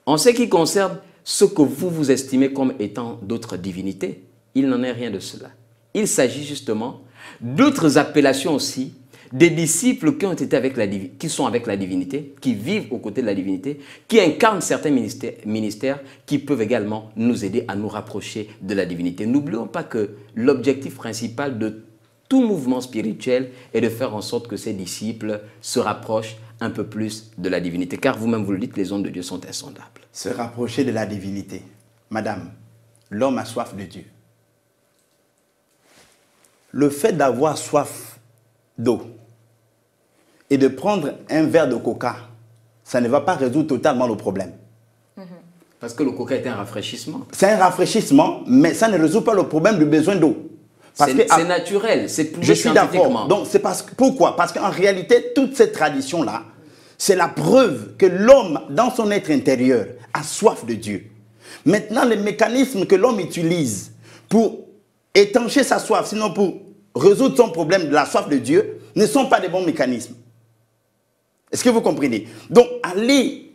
[SPEAKER 2] En ce qui concerne ce que vous estimez comme étant d'autres divinités, il n'en est rien de cela. Il s'agit justement d'autres appellations aussi, des disciples qui sont avec la divinité, qui vivent aux côtés de la divinité, qui incarnent certains ministères qui peuvent également nous aider à nous rapprocher de la divinité. N'oublions pas que l'objectif principal de tout mouvement spirituel est de faire en sorte que ces disciples se rapprochent un peu plus de la divinité. Car vous-même, vous le dites, les ondes de Dieu sont insondables.
[SPEAKER 3] Se rapprocher de la divinité. Madame, l'homme a soif de Dieu. Le fait d'avoir soif d'eau et de prendre un verre de coca, ça ne va pas résoudre totalement le problème.
[SPEAKER 2] Parce que le coca est un rafraîchissement.
[SPEAKER 3] C'est un rafraîchissement, mais ça ne résout pas le problème du besoin d'eau.
[SPEAKER 2] C'est naturel, c'est prouvé
[SPEAKER 3] je suis
[SPEAKER 2] scientifiquement.
[SPEAKER 3] Donc c'est pourquoi? Parce qu'en réalité, toute cette tradition-là, c'est la preuve que l'homme, dans son être intérieur, a soif de Dieu. Maintenant, les mécanismes que l'homme utilise pour étancher sa soif, sinon pour résoudre son problème de la soif de Dieu, ne sont pas des bons mécanismes. Est-ce que vous comprenez? Donc, aller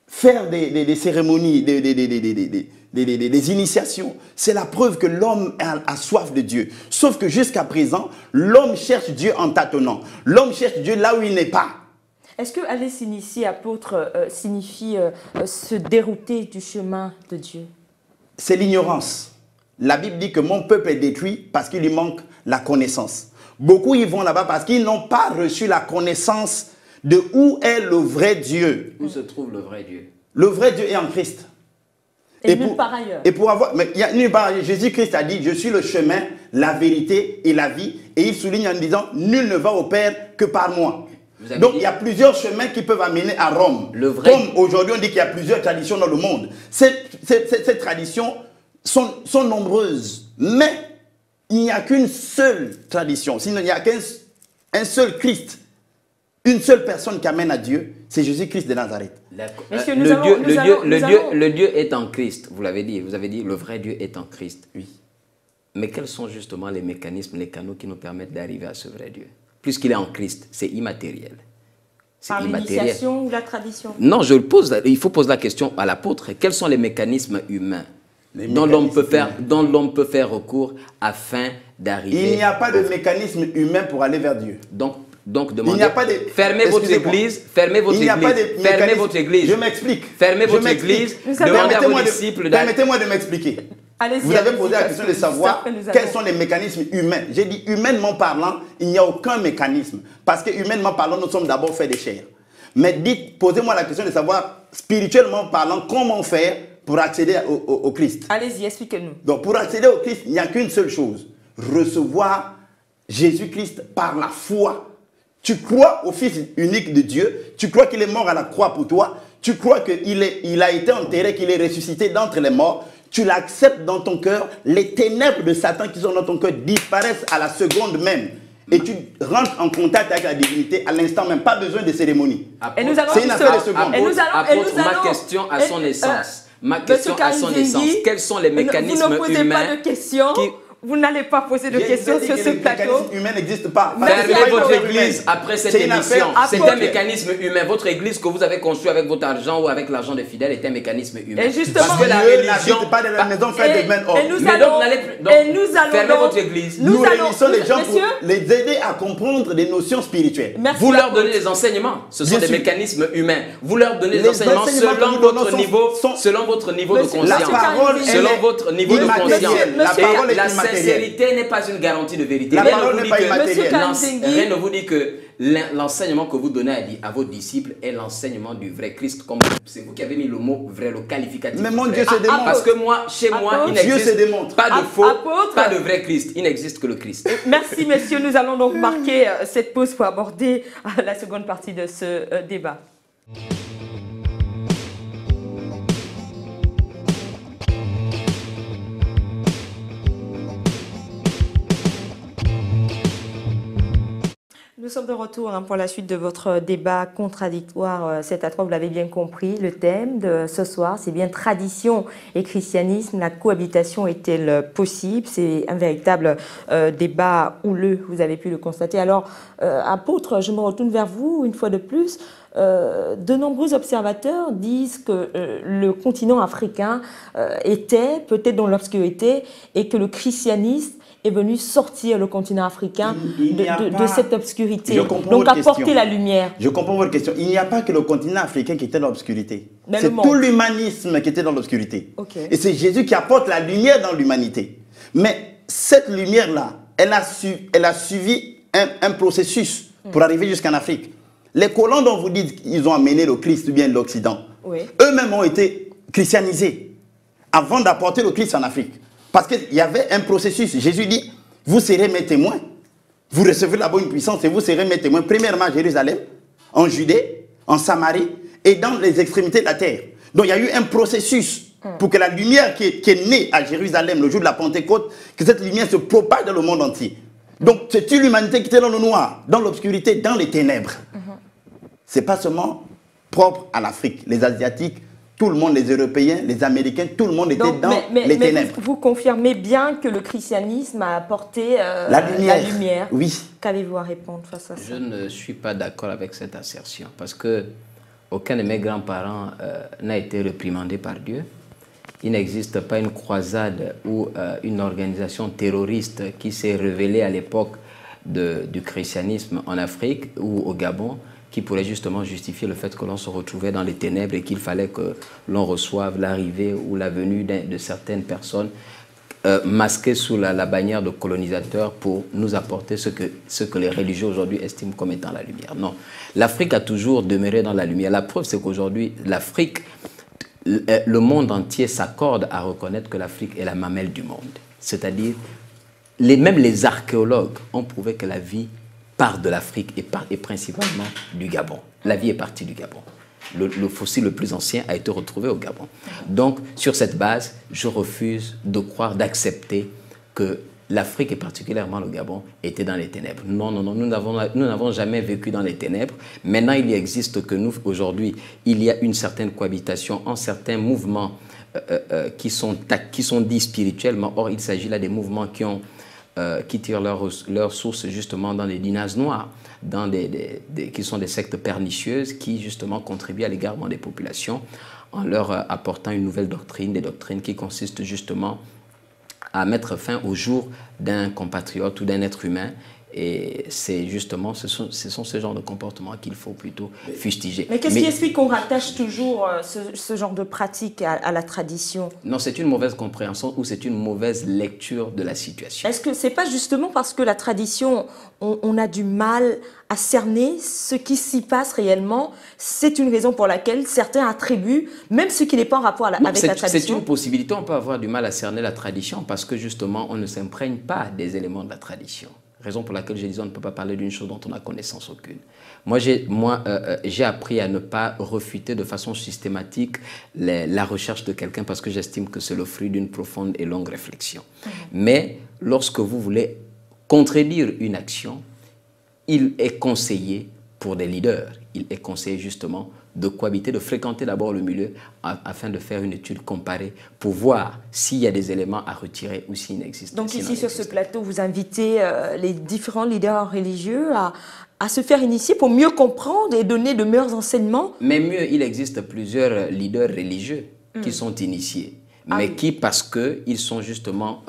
[SPEAKER 3] faire des cérémonies, des initiations, c'est la preuve que l'homme a soif de Dieu. Sauf que jusqu'à présent, l'homme cherche Dieu en tâtonnant. L'homme cherche Dieu là où il n'est pas.
[SPEAKER 1] Est-ce que aller s'initier, apôtre, signifie se dérouter du chemin de Dieu?
[SPEAKER 3] C'est l'ignorance. La Bible dit que mon peuple est détruit parce qu'il lui manque la connaissance. Beaucoup y vont là-bas parce qu'ils n'ont pas reçu la connaissance de où est le vrai Dieu.
[SPEAKER 2] Où se trouve le vrai Dieu?
[SPEAKER 3] Le vrai Dieu est en Christ.
[SPEAKER 1] Et nulle part ailleurs.
[SPEAKER 3] Et pour avoir, mais il y a nulle part ailleurs. Jésus-Christ a dit, je suis le chemin, la vérité et la vie. Et il souligne en disant, nul ne va au Père que par moi. Donc il y a plusieurs chemins qui peuvent amener à Rome. Comme aujourd'hui on dit qu'il y a plusieurs traditions dans le monde. Ces traditions sont nombreuses. Mais il n'y a qu'une seule tradition. Sinon il n'y a qu'un seul Christ. Une seule personne qui amène à Dieu, c'est Jésus-Christ de Nazareth.
[SPEAKER 2] Le Dieu est en Christ, vous l'avez dit. Vous avez dit, le vrai Dieu est en Christ.
[SPEAKER 3] Oui.
[SPEAKER 2] Mais quels sont justement les mécanismes, les canaux qui nous permettent d'arriver à ce vrai Dieu? Puisqu'il est en Christ, c'est immatériel.
[SPEAKER 1] Par l'initiation ou la tradition?
[SPEAKER 2] Non, il faut poser la question à l'apôtre. Quels sont les mécanismes humains dont l'homme peut faire recours afin d'arriver?
[SPEAKER 3] Il n'y a pas de mécanisme humain pour aller vers Dieu.
[SPEAKER 2] Donc demandez, fermez votre église, fermez votre église.
[SPEAKER 3] Je m'explique.
[SPEAKER 2] Fermez votre église, demandez à vos disciples.
[SPEAKER 3] Permettez-moi de m'expliquer. Vous avez posé la question de savoir quels sont les mécanismes humains. J'ai dit humainement parlant, il n'y a aucun mécanisme. Parce que humainement parlant, nous sommes d'abord faits de chair. Mais posez-moi la question de savoir spirituellement parlant, comment faire pour accéder au Christ.
[SPEAKER 1] Allez-y, expliquez-nous.
[SPEAKER 3] Donc pour accéder au Christ, il n'y a qu'une seule chose. Recevoir Jésus-Christ par la foi. Tu crois au Fils unique de Dieu, tu crois qu'il est mort à la croix pour toi, tu crois qu'il a été enterré, qu'il est ressuscité d'entre les morts, tu l'acceptes dans ton cœur, les ténèbres de Satan qui sont dans ton cœur disparaissent à la seconde même. Et tu rentres en contact avec la divinité à l'instant même, pas besoin de cérémonie.
[SPEAKER 1] Et nous allons
[SPEAKER 3] c'est une affaire de seconde.
[SPEAKER 2] Ma question a son essence. Ma question à son essence, quels sont les mécanismes humains?
[SPEAKER 1] Vous ne posez pas de questions. Vous n'allez pas poser de questions sur ce plateau.
[SPEAKER 3] Les mécanismes humains n'existent pas.
[SPEAKER 2] Fermez votre église après cette émission. C'est un mécanisme humain. Votre église que vous avez construite avec votre argent ou avec l'argent des fidèles est un mécanisme humain.
[SPEAKER 1] Et justement,
[SPEAKER 2] parce que la religion
[SPEAKER 3] pas de la maison faite de main d'homme.
[SPEAKER 2] Et nous allons fermer votre église.
[SPEAKER 3] Nous réunissons les gens pour les aider à comprendre des notions spirituelles.
[SPEAKER 2] Vous leur donnez des enseignements. Ce sont des mécanismes humains. Vous leur donnez des enseignements selon votre niveau de conscience. Selon votre niveau de conscience. La sincérité n'est pas une garantie de vérité.
[SPEAKER 3] La parole n'est pas immatérielle.
[SPEAKER 2] Rien ne vous dit que l'enseignement que vous donnez à vos disciples est l'enseignement du vrai Christ. C'est vous qui avez mis le mot vrai, le qualificatif.
[SPEAKER 3] Mais mon Dieu se démontre.
[SPEAKER 2] Parce que moi, chez moi, il n'existe pas de faux, pas de vrai Christ. Il n'existe que le Christ.
[SPEAKER 1] Merci messieurs, nous allons donc marquer cette pause pour aborder la seconde partie de ce débat. Nous sommes de retour pour la suite de votre débat contradictoire 7 à 3. Vous l'avez bien compris, le thème de ce soir, c'est bien tradition et christianisme. La cohabitation est-elle possible? C'est un véritable débat houleux, vous avez pu le constater. Alors, apôtre, je me retourne vers vous une fois de plus. De nombreux observateurs disent que le continent africain était peut-être dans l'obscurité et que le christianisme est venu sortir le continent africain de cette obscurité. Donc apporter la lumière.
[SPEAKER 3] Je comprends votre question. Il n'y a pas que le continent africain qui était dans l'obscurité. C'est tout l'humanisme qui était dans l'obscurité.
[SPEAKER 1] Okay.
[SPEAKER 3] Et c'est Jésus qui apporte la lumière dans l'humanité. Mais cette lumière-là, elle a suivi un processus pour arriver jusqu'en Afrique. Les colons dont vous dites qu'ils ont amené le Christ ou bien l'Occident, eux-mêmes ont été christianisés avant d'apporter le Christ en Afrique. Parce qu'il y avait un processus. Jésus dit, vous serez mes témoins. Vous recevez la bonne puissance et vous serez mes témoins. Premièrement à Jérusalem, en Judée, en Samarie et dans les extrémités de la terre. Donc il y a eu un processus pour que la lumière qui est née à Jérusalem le jour de la Pentecôte, que cette lumière se propage dans le monde entier. Donc c'est une humanité qui était dans le noir, dans l'obscurité, dans les ténèbres. Ce n'est pas seulement propre à l'Afrique. Les Asiatiques, tout le monde, les Européens, les Américains, tout le monde était dans les ténèbres.
[SPEAKER 1] Vous confirmez bien que le christianisme a apporté la lumière.
[SPEAKER 3] Oui.
[SPEAKER 1] Qu'avez-vous à répondre face à ça?
[SPEAKER 2] Je ne suis pas d'accord avec cette assertion parce que aucun de mes grands-parents n'a été réprimandé par Dieu. Il n'existe pas une croisade ou une organisation terroriste qui s'est révélée à l'époque du christianisme en Afrique ou au Gabon qui pourrait justement justifier le fait que l'on se retrouvait dans les ténèbres et qu'il fallait que l'on reçoive l'arrivée ou la venue de certaines personnes masquées sous la bannière de colonisateurs pour nous apporter ce que les religieux aujourd'hui estiment comme étant la lumière. Non, l'Afrique a toujours demeuré dans la lumière. La preuve, c'est qu'aujourd'hui, l'Afrique, le monde entier s'accorde à reconnaître que l'Afrique est la mamelle du monde. C'est-à-dire, même les archéologues ont prouvé que la vie part de l'Afrique et principalement du Gabon. La vie est partie du Gabon. Le fossile le plus ancien a été retrouvé au Gabon. Donc, sur cette base, je refuse de croire, d'accepter que l'Afrique, et particulièrement le Gabon, était dans les ténèbres. Non, non, non, nous n'avons jamais vécu dans les ténèbres. Maintenant, il existe que nous, aujourd'hui, il y a une certaine cohabitation en certains mouvements qui sont dits spirituellement. Or, il s'agit là des mouvements qui tirent leur source justement dans les dynasties noires, qui sont des sectes pernicieuses qui justement contribuent à l'égarement des populations en leur apportant une nouvelle doctrine, des doctrines qui consistent justement à mettre fin au jour d'un compatriote ou d'un être humain. Et c'est justement, ce sont ce genre de comportements qu'il faut plutôt fustiger.
[SPEAKER 1] Mais qu'est-ce qui explique qu'on rattache toujours ce genre de pratique à la tradition?
[SPEAKER 2] Non, c'est une mauvaise compréhension ou c'est une mauvaise lecture de la situation.
[SPEAKER 1] Est-ce que c'est pas justement parce que la tradition, on a du mal à cerner ce qui s'y passe réellement? C'est une raison pour laquelle certains attribuent, même ce qui n'est pas en rapport avec la tradition.
[SPEAKER 2] C'est une possibilité, on peut avoir du mal à cerner la tradition parce que justement, on ne s'imprègne pas des éléments de la tradition. Raison pour laquelle je disais on ne peut pas parler d'une chose dont on n'a connaissance aucune. Moi, j'ai appris à ne pas refuter de façon systématique la recherche de quelqu'un parce que j'estime que c'est le fruit d'une profonde et longue réflexion. Mais lorsque vous voulez contredire une action, il est conseillé pour des leaders il est conseillé justement de cohabiter, de fréquenter d'abord le milieu afin de faire une étude comparée pour voir s'il y a des éléments à retirer ou s'il n'existe pas.
[SPEAKER 1] Donc ici sur ce plateau, vous invitez les différents leaders religieux à se faire initier pour mieux comprendre et donner de meilleurs enseignements.
[SPEAKER 2] Mais mieux, il existe plusieurs leaders religieux qui sont initiés. Mais qui, parce qu'ils sont justement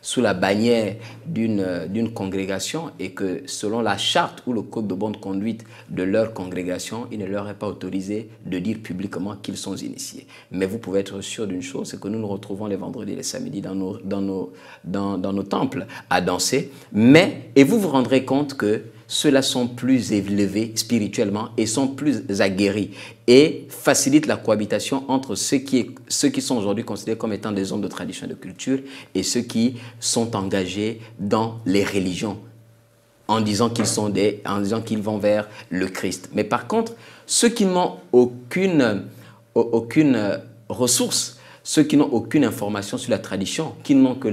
[SPEAKER 2] sous la bannière d'une congrégation et que selon la charte ou le code de bonne conduite de leur congrégation, il ne leur est pas autorisé de dire publiquement qu'ils sont initiés. Mais vous pouvez être sûr d'une chose, c'est que nous nous retrouvons les vendredis et les samedis dans nos temples à danser. Et vous vous rendrez compte que ceux-là sont plus élevés spirituellement et sont plus aguerris et facilitent la cohabitation entre ceux qui sont aujourd'hui considérés comme étant des hommes de tradition et de culture et ceux qui sont engagés dans les religions en disant qu'ils vont vers le Christ. Mais par contre, ceux qui n'ont aucune ressource, ceux qui n'ont aucune information sur la tradition, qui n'ont que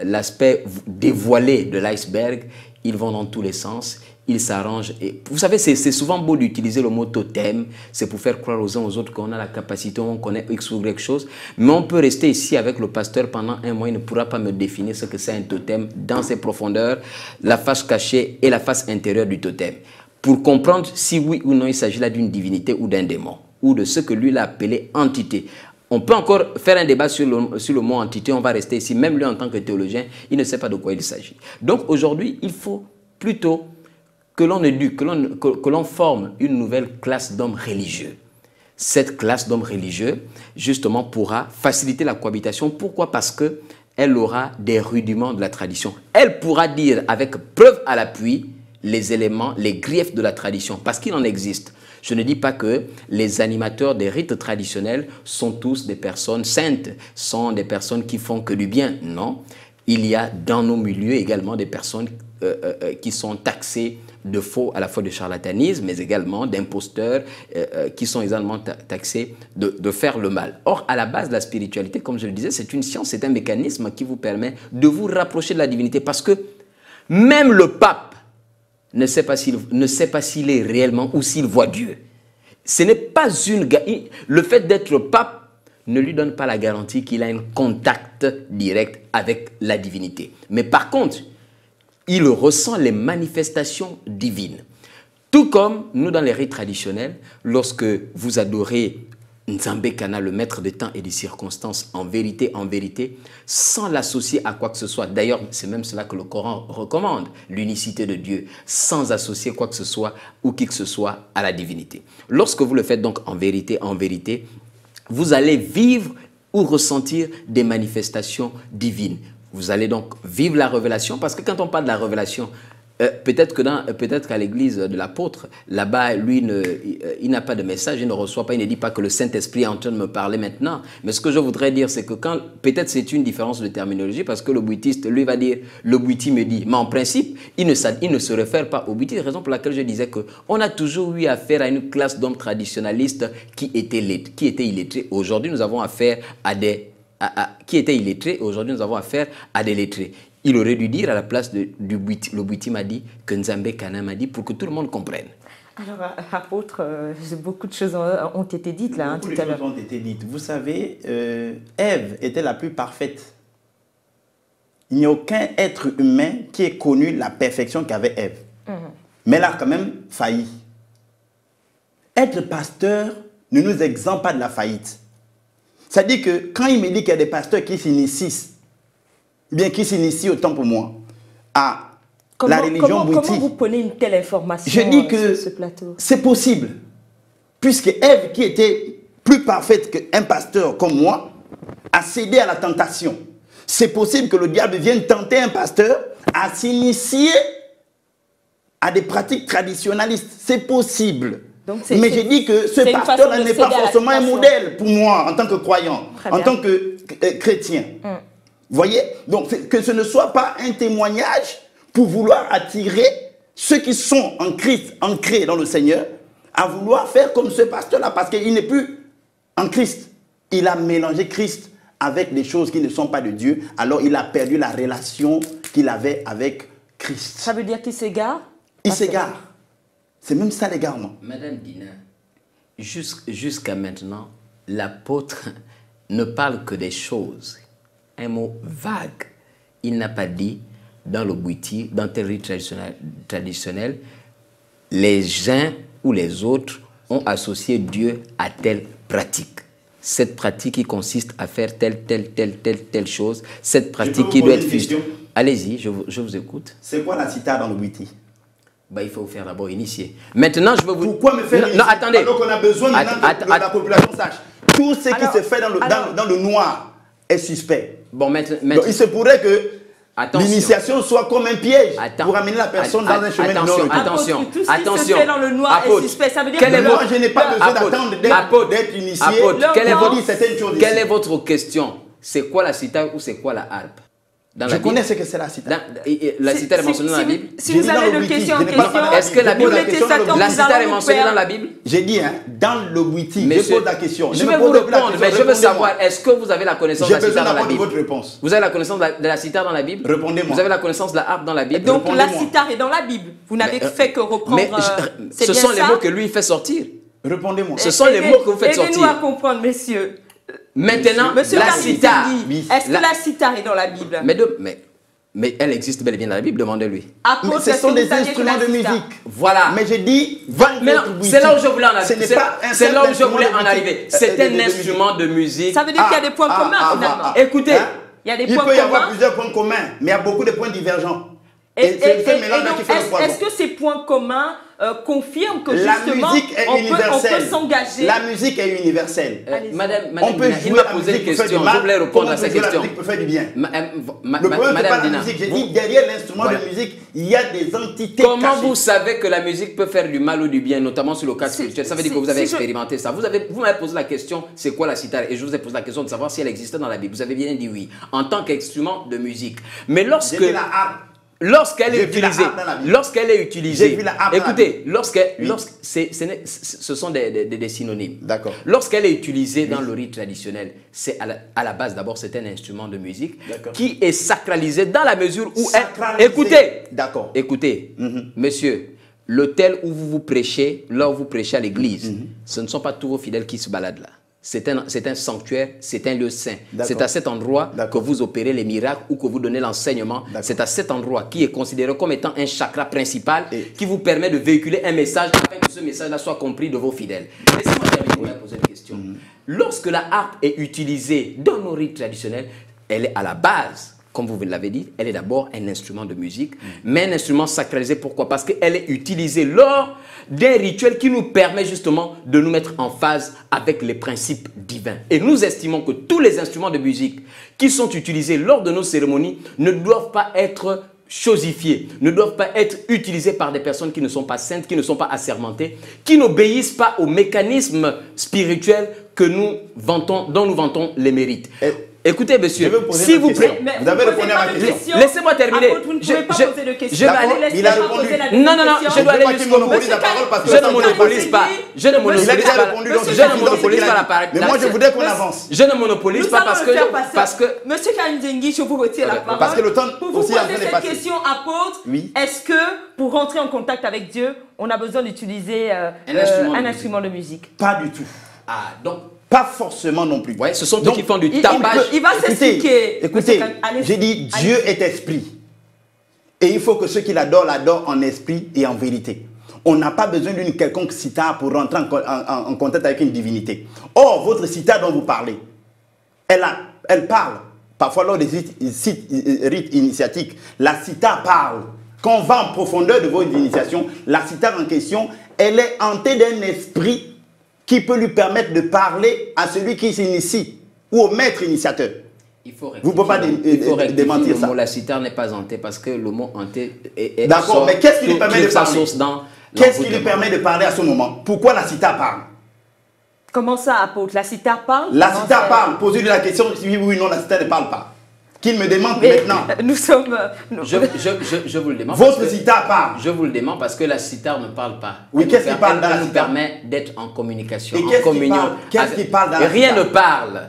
[SPEAKER 2] l'aspect dévoilé de l'iceberg, ils vont dans tous les sens, ils s'arrangent. Et vous savez, c'est souvent beau d'utiliser le mot totem, c'est pour faire croire aux uns aux autres qu'on a la capacité, on connaît X ou Y chose, mais on peut rester ici avec le pasteur pendant un mois, il ne pourra pas me définir ce que c'est un totem dans ses profondeurs, la face cachée et la face intérieure du totem, pour comprendre si oui ou non il s'agit là d'une divinité ou d'un démon, ou de ce que lui l'a appelé entité. On peut encore faire un débat sur le mot entité, on va rester ici. Même lui, en tant que théologien, il ne sait pas de quoi il s'agit. Donc aujourd'hui, il faut plutôt que l'on éduque, que l'on forme une nouvelle classe d'hommes religieux. Cette classe d'hommes religieux, justement, pourra faciliter la cohabitation. Pourquoi? Parce qu'elle aura des rudiments de la tradition. Elle pourra dire avec preuve à l'appui les éléments, les griefs de la tradition, parce qu'il en existe. Je ne dis pas que les animateurs des rites traditionnels sont tous des personnes saintes, sont des personnes qui font que du bien. Non, il y a dans nos milieux également des personnes qui sont taxées de faux, à la fois de charlatanisme, mais également d'imposteurs qui sont également taxés de faire le mal. Or, à la base de la spiritualité, comme je le disais, c'est une science, c'est un mécanisme qui vous permet de vous rapprocher de la divinité, parce que même le pape ne sait pas s'il est réellement ou s'il voit Dieu. Ce n'est pas le fait d'être pape ne lui donne pas la garantie qu'il a un contact direct avec la divinité. Mais par contre, il ressent les manifestations divines. Tout comme nous dans les rites traditionnels, lorsque vous adorez Nzambé Kana, le maître des temps et des circonstances, en vérité, sans l'associer à quoi que ce soit. D'ailleurs, c'est même cela que le Coran recommande, l'unicité de Dieu, sans associer quoi que ce soit ou qui que ce soit à la divinité. Lorsque vous le faites donc en vérité, vous allez vivre ou ressentir des manifestations divines. Vous allez donc vivre la révélation, parce que quand on parle de la révélation, peut-être qu'à l'église de l'apôtre, là-bas, lui, il n'a pas de message, il ne reçoit pas, il ne dit pas que le Saint-Esprit est en train de me parler maintenant. Mais ce que je voudrais dire, c'est que peut-être c'est une différence de terminologie, parce que le bouitiste, lui, va dire, le bouiti me dit. Mais en principe, il ne se réfère pas au bouiti. Raison pour laquelle je disais qu'on a toujours eu affaire à une classe d'hommes traditionnalistes qui étaient illettrés. Aujourd'hui, nous avons affaire à qui étaient illettrés, aujourd'hui, nous avons affaire à des lettrés. Il aurait dû dire à la place du bouiti, le bouiti m'a dit, que Nzambé Kana m'a dit, pour que tout le monde comprenne.
[SPEAKER 1] Alors, apôtre, beaucoup de choses ont été dites là, tout à l'heure.
[SPEAKER 3] Beaucoup de choses ont été dites. Vous savez, Ève était la plus parfaite. Il n'y a aucun être humain qui ait connu la perfection qu'avait Ève. Mais elle a quand même failli. Être pasteur ne nous exempte pas de la faillite. C'est-à-dire que quand il me dit qu'il y a des pasteurs qui s'initient, bien qui s'initient autant pour moi, à la religion bouddhiste.
[SPEAKER 1] Comment vous prenez une telle information
[SPEAKER 3] je dis que
[SPEAKER 1] sur ce plateau?
[SPEAKER 3] C'est possible. Puisque Ève, qui était plus parfaite qu'un pasteur comme moi, a cédé à la tentation. C'est possible que le diable vienne tenter un pasteur à s'initier à des pratiques traditionnalistes. C'est possible. Mais j'ai dit que ce pasteur n'est pas forcément un modèle pour moi en tant que croyant, en tant que chrétien. Vous voyez? Donc que ce ne soit pas un témoignage pour vouloir attirer ceux qui sont en Christ, ancrés dans le Seigneur, à vouloir faire comme ce pasteur-là, parce qu'il n'est plus en Christ. Il a mélangé Christ avec des choses qui ne sont pas de Dieu, alors il a perdu la relation qu'il avait avec Christ.
[SPEAKER 1] Ça veut dire qu'il s'égare?
[SPEAKER 3] Il s'égare. C'est même ça l'égarement.
[SPEAKER 2] Madame Dina, jusqu'à maintenant, l'apôtre ne parle que des choses. Un mot vague. Il n'a pas dit, dans le Bouiti, dans tel rite traditionnel, les uns ou les autres ont associé Dieu à telle pratique. Cette pratique qui consiste à faire telle chose, cette pratique qui doit être fusée. Allez-y, je vous écoute.
[SPEAKER 3] C'est quoi la cithare dans le Bouiti?
[SPEAKER 2] Il faut vous faire d'abord initier. Maintenant, je veux vous...
[SPEAKER 3] Pourquoi me faire initier?
[SPEAKER 2] Non, attendez.
[SPEAKER 3] Alors qu'on a besoin maintenant que la population sache. Tout ce qui se fait dans le noir est suspect.
[SPEAKER 2] Bon, maintenant...
[SPEAKER 3] Donc, il se pourrait que l'initiation soit comme un piège pour amener la personne dans un chemin de non-retour.
[SPEAKER 2] Attention.
[SPEAKER 1] Tout ce qui se fait dans le noir est suspect. Ça veut dire que
[SPEAKER 3] moi, je n'ai pas besoin d'attendre d'être initié.
[SPEAKER 2] Quelle est votre question? C'est quoi la cithare ou c'est quoi la harpe?
[SPEAKER 3] Je connais ce que c'est la cithare.
[SPEAKER 2] La cithare est mentionnée dans la Bible?
[SPEAKER 1] Si vous avez de questions en question,
[SPEAKER 2] est-ce que la cithare est mentionnée dans la Bible?
[SPEAKER 3] J'ai dit, dans le Bouiti, je pose la question.
[SPEAKER 2] Je vais vous répondre, mais je veux savoir, est-ce que vous avez la connaissance de la cithare dans la Bible?
[SPEAKER 3] Votre réponse.
[SPEAKER 2] Vous avez la connaissance de la cithare dans la Bible?
[SPEAKER 3] Répondez-moi.
[SPEAKER 2] Vous avez la connaissance de la harpe dans la Bible?
[SPEAKER 1] Donc la cithare est dans la Bible. Vous n'avez fait que reprendre.
[SPEAKER 2] Mais ce sont les mots que lui fait sortir.
[SPEAKER 3] Répondez-moi.
[SPEAKER 2] Ce sont les mots que vous faites sortir.
[SPEAKER 1] Aidez-nous à comprendre, messieurs.
[SPEAKER 2] Maintenant, la cithare.
[SPEAKER 1] Est-ce que la cithare est dans la Bible?
[SPEAKER 2] Mais elle existe bel et bien dans la Bible, demandez-lui.
[SPEAKER 3] Ce sont des instruments de musique.
[SPEAKER 2] Voilà.
[SPEAKER 3] Mais j'ai dit,
[SPEAKER 2] c'est là où je voulais en arriver. C'est là où je voulais en arriver. C'est un instrument de musique.
[SPEAKER 1] Ça veut dire qu'il y a des points communs finalement.
[SPEAKER 2] Écoutez,
[SPEAKER 3] il peut y avoir plusieurs points communs, mais il y a beaucoup de points divergents.
[SPEAKER 1] Est-ce que ces points communs confirment que justement on peut s'engager?
[SPEAKER 3] La musique est universelle.
[SPEAKER 2] Madame,
[SPEAKER 3] on peut
[SPEAKER 2] il m'a posé une question. Je voulais répondre à sa question.
[SPEAKER 3] La musique peut faire du bien.
[SPEAKER 2] Le
[SPEAKER 3] problème, c'est pas la musique. J'ai dit, derrière l'instrument de musique, il y a des entités
[SPEAKER 2] Comment
[SPEAKER 3] cachées.
[SPEAKER 2] vous savez que la musique peut faire du mal ou du bien, notamment sur le cas spirituel? Ça veut dire que vous avez expérimenté ça. Vous m'avez posé la question, c'est quoi la cithare? Et je vous ai posé la question de savoir si elle existait dans la Bible. Vous avez bien dit oui, en tant qu'instrument de musique. Mais lorsqu'elle est utilisée, écoutez, ce sont des synonymes.
[SPEAKER 3] D'accord.
[SPEAKER 2] Lorsqu'elle est utilisée dans le rite traditionnel, c'est à la base d'abord c'est un instrument de musique qui est sacralisé dans la mesure où écoutez, monsieur, l'autel où vous prêchez, là où vous prêchez à l'église, ce ne sont pas tous vos fidèles qui se baladent là. C'est un sanctuaire, c'est un lieu saint. C'est à cet endroit que vous opérez les miracles ou que vous donnez l'enseignement. C'est à cet endroit qui est considéré comme étant un chakra principal qui vous permet de véhiculer un message afin que ce message-là soit compris de vos fidèles. Laissez-moi terminer poser une question. Lorsque la harpe est utilisée dans nos rites traditionnels, elle est à la base, comme vous l'avez dit, elle est d'abord un instrument de musique, mais un instrument sacralisé. Pourquoi? Parce qu'elle est utilisée lors d'un rituel qui nous permet justement de nous mettre en phase avec les principes divins. Et nous estimons que tous les instruments de musique qui sont utilisés lors de nos cérémonies ne doivent pas être chosifiés, ne doivent pas être utilisés par des personnes qui ne sont pas saintes, qui ne sont pas assermentées, qui n'obéissent pas aux mécanismes spirituels que nous vantons, dont nous vantons les mérites. Écoutez, monsieur, si vous plaît,
[SPEAKER 3] vous avez répondu à ma question.
[SPEAKER 2] Laissez-moi terminer.
[SPEAKER 1] Vous ne pouvez pas poser de questions.
[SPEAKER 3] Il a répondu.
[SPEAKER 2] Non, je dois aller jusqu'au bout. Je ne monopolise pas. Je ne monopolise pas la parole.
[SPEAKER 3] Mais moi, je voudrais qu'on avance.
[SPEAKER 2] Je ne monopolise pas parce que...
[SPEAKER 1] Monsieur Karim Zengi, je vous retire la parole.
[SPEAKER 3] Parce que le temps
[SPEAKER 1] pour vous poser cette question, apôtre, est-ce que pour rentrer en contact avec Dieu, on a besoin d'utiliser un instrument de musique?
[SPEAKER 3] Pas du tout.
[SPEAKER 2] Ah, donc...
[SPEAKER 3] Pas forcément non plus.
[SPEAKER 2] Ouais, ce sont eux qui font du tapage.
[SPEAKER 1] Il va s'expliquer.
[SPEAKER 3] Écoutez, j'ai dit Dieu est esprit. Et il faut que ceux qui l'adorent en esprit et en vérité. On n'a pas besoin d'une quelconque cithare pour rentrer en contact avec une divinité. Or, votre cithare dont vous parlez, elle parle. Parfois, lors des rites initiatiques, la cithare parle. Quand on va en profondeur de votre initiation, la cithare en question, elle est hantée d'un esprit qui peut lui permettre de parler à celui qui s'initie ou au maître initiateur. Vous ne pouvez pas démentir ça.
[SPEAKER 2] Le mot la cithare n'est pas hanté parce que le mot hanté est...
[SPEAKER 3] D'accord, mais qu'est-ce qui lui permet de parler? Qu'est-ce qui lui permet de parler à ce moment? Pourquoi la cithare parle?
[SPEAKER 1] Comment ça, apôtre? La cithare parle?
[SPEAKER 3] La cithare parle. Posez-lui la question si oui ou non, la cithare ne parle pas. Qu'il me demande maintenant.
[SPEAKER 1] Nous sommes...
[SPEAKER 2] Je vous le demande.
[SPEAKER 3] Votre cithare parle.
[SPEAKER 2] Je vous le demande parce que la cithare ne parle pas.
[SPEAKER 3] Oui, qu'est-ce qui parle dans la cithare?
[SPEAKER 2] Elle nous permet d'être en communication,
[SPEAKER 3] en communion. Qu'est-ce qui parle dans la cithare?
[SPEAKER 2] Rien ne parle.